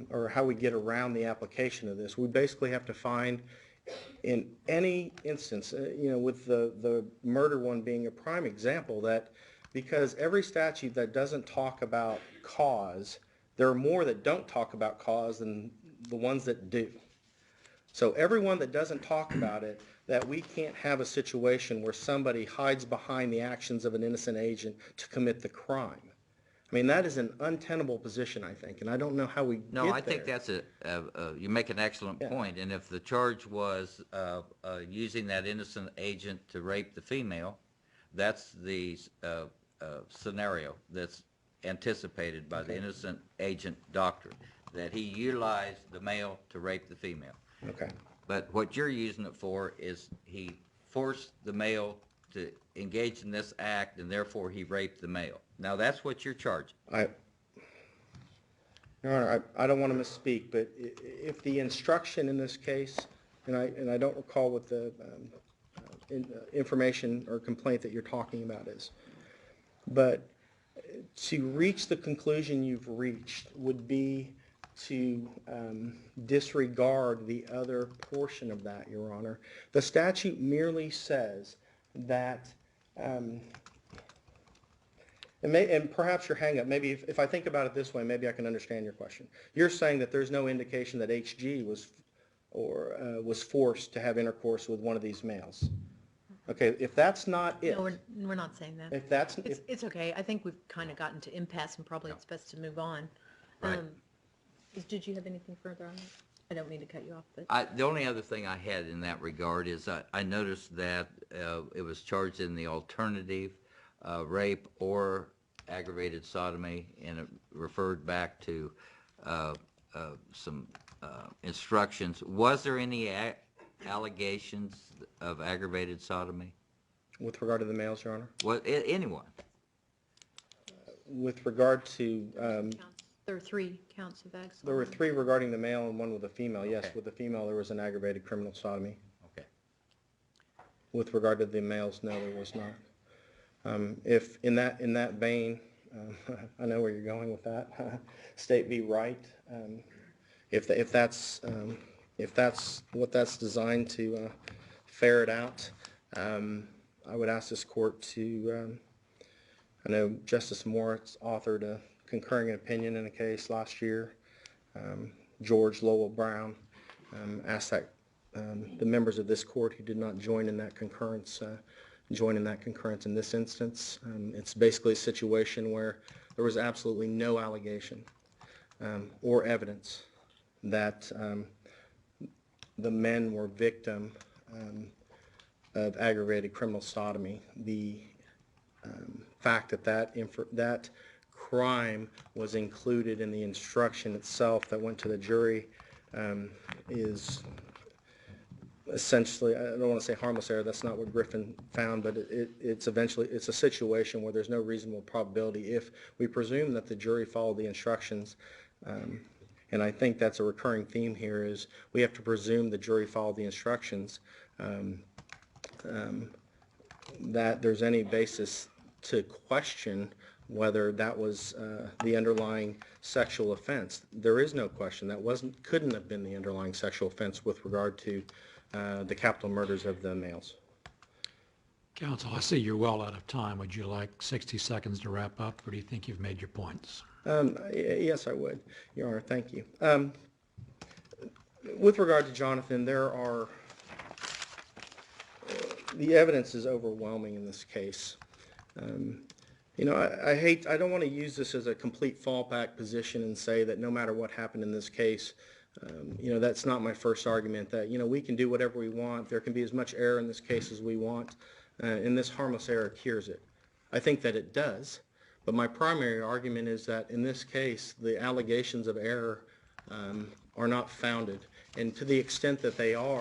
or how we get around the application of this. We basically have to find in any instance, with the murder one being a prime example, that because every statute that doesn't talk about cause, there are more that don't talk about cause than the ones that do. So everyone that doesn't talk about it, that we can't have a situation where somebody hides behind the actions of an innocent agent to commit the crime. I mean, that is an untenable position, I think, and I don't know how we get there. No, I think that's you make an excellent point, and if the charge was using that innocent agent to rape the female, that's the scenario that's anticipated by the innocent agent doctrine, that he utilized the male to rape the female. Okay. But what you're using it for is he forced the male to engage in this act, and therefore he raped the male. Now, that's what you're charging. Your Honor, I don't want to misspeak, but if the instruction in this case, and I don't recall what the information or complaint that you're talking about is, but to reach the conclusion you've reached would be to disregard the other portion of that, Your Honor. The statute merely says that, and perhaps your hang-up, maybe if I think about it this way, maybe I can understand your question. You're saying that there's no indication that HG was forced to have intercourse with one of these males. Okay, if that's not it. No, we're not saying that. If that's, It's okay. I think we've kind of gotten to impasse and probably it's best to move on. Right. Did you have anything further on that? I don't mean to cut you off, but. The only other thing I had in that regard is I noticed that it was charged in the alternative, rape or aggravated sodomy, and it referred back to some instructions. Was there any allegations of aggravated sodomy? with regard to the males, Your Honor? What, anyone? With regard to, There are 3 counts of ag there were sodomy. 3 regarding the male and 1 with the female. Yes, Okay. with the female, there was an aggravated criminal sodomy. Okay. With regard to the males, no, there was not. If in that vein, I know where you're going with that. State v. Wright. If that's what that's designed to ferret out, I would ask this court to. I know Justice Moritz authored a concurring opinion in a case last year. George Lowell Brown asked that the members of this court who did not join in that concurrence join in that concurrence in this instance. It's basically a situation where there was absolutely no allegation or evidence that the men were victim of aggravated criminal sodomy. The fact that that crime was included in the instruction itself that went to the jury is essentially, I don't want to say harmless error, that's not what Griffin found, but it's a situation where there's no reasonable probability if we presume that the jury followed the instructions, and I think that's a recurring theme here is we have to presume the jury followed the instructions, that there's any basis to question whether that was the underlying sexual offense. There is no question that couldn't have been the underlying sexual offense with regard to the capital murders of the males. Counsel, I see you're well out of time. Would you like 60 seconds to wrap up, or do you think you've made your points? Yes, I would, Your Honor. Thank you. With regard to Jonathan, the evidence is overwhelming in this case. You know, I don't want to use this as a complete fallback position and say that no matter what happened in this case, you know, that's not my first argument, that, you know, we can do whatever we want. There can be as much error in this case as we want, and this harmless error cures it. I think that it does, but my primary argument is that in this case, the allegations of error are not founded. And to the extent that they are,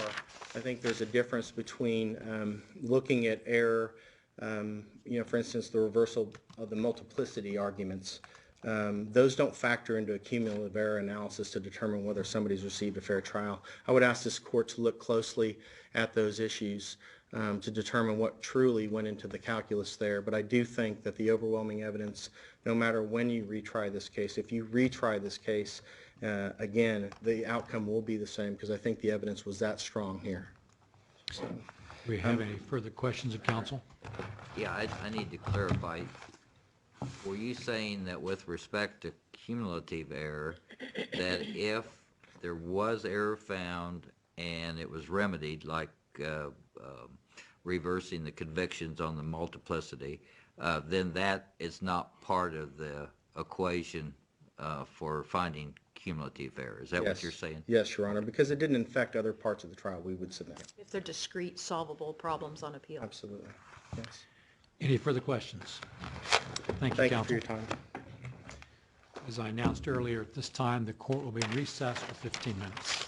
I think there's a difference between looking at error, you know, for instance, the reversal of the multiplicity arguments. Those don't factor into a cumulative error analysis to determine whether somebody's received a fair trial. I would ask this court to look closely at those issues to determine what truly went into the calculus there. But I do think that the overwhelming evidence, no matter when you retry this case, if you retry this case, again, the outcome will be the same because I think the evidence was that strong here. So, Do we have any further questions of counsel? Yeah, I need to clarify. Were you saying that with respect to cumulative error, that if there was error found and it was remedied, like reversing the convictions on the multiplicity, then that is not part of the equation for finding cumulative error? Is that what you're saying? Yes, Your Honor, because it didn't infect other parts of the trial, we would submit it. If they're discrete, solvable problems on appeal. Absolutely, yes. Any further questions? Thank you, Thank you for counsel. your time. As I announced earlier, at this time, the court will be in recess for 15 minutes.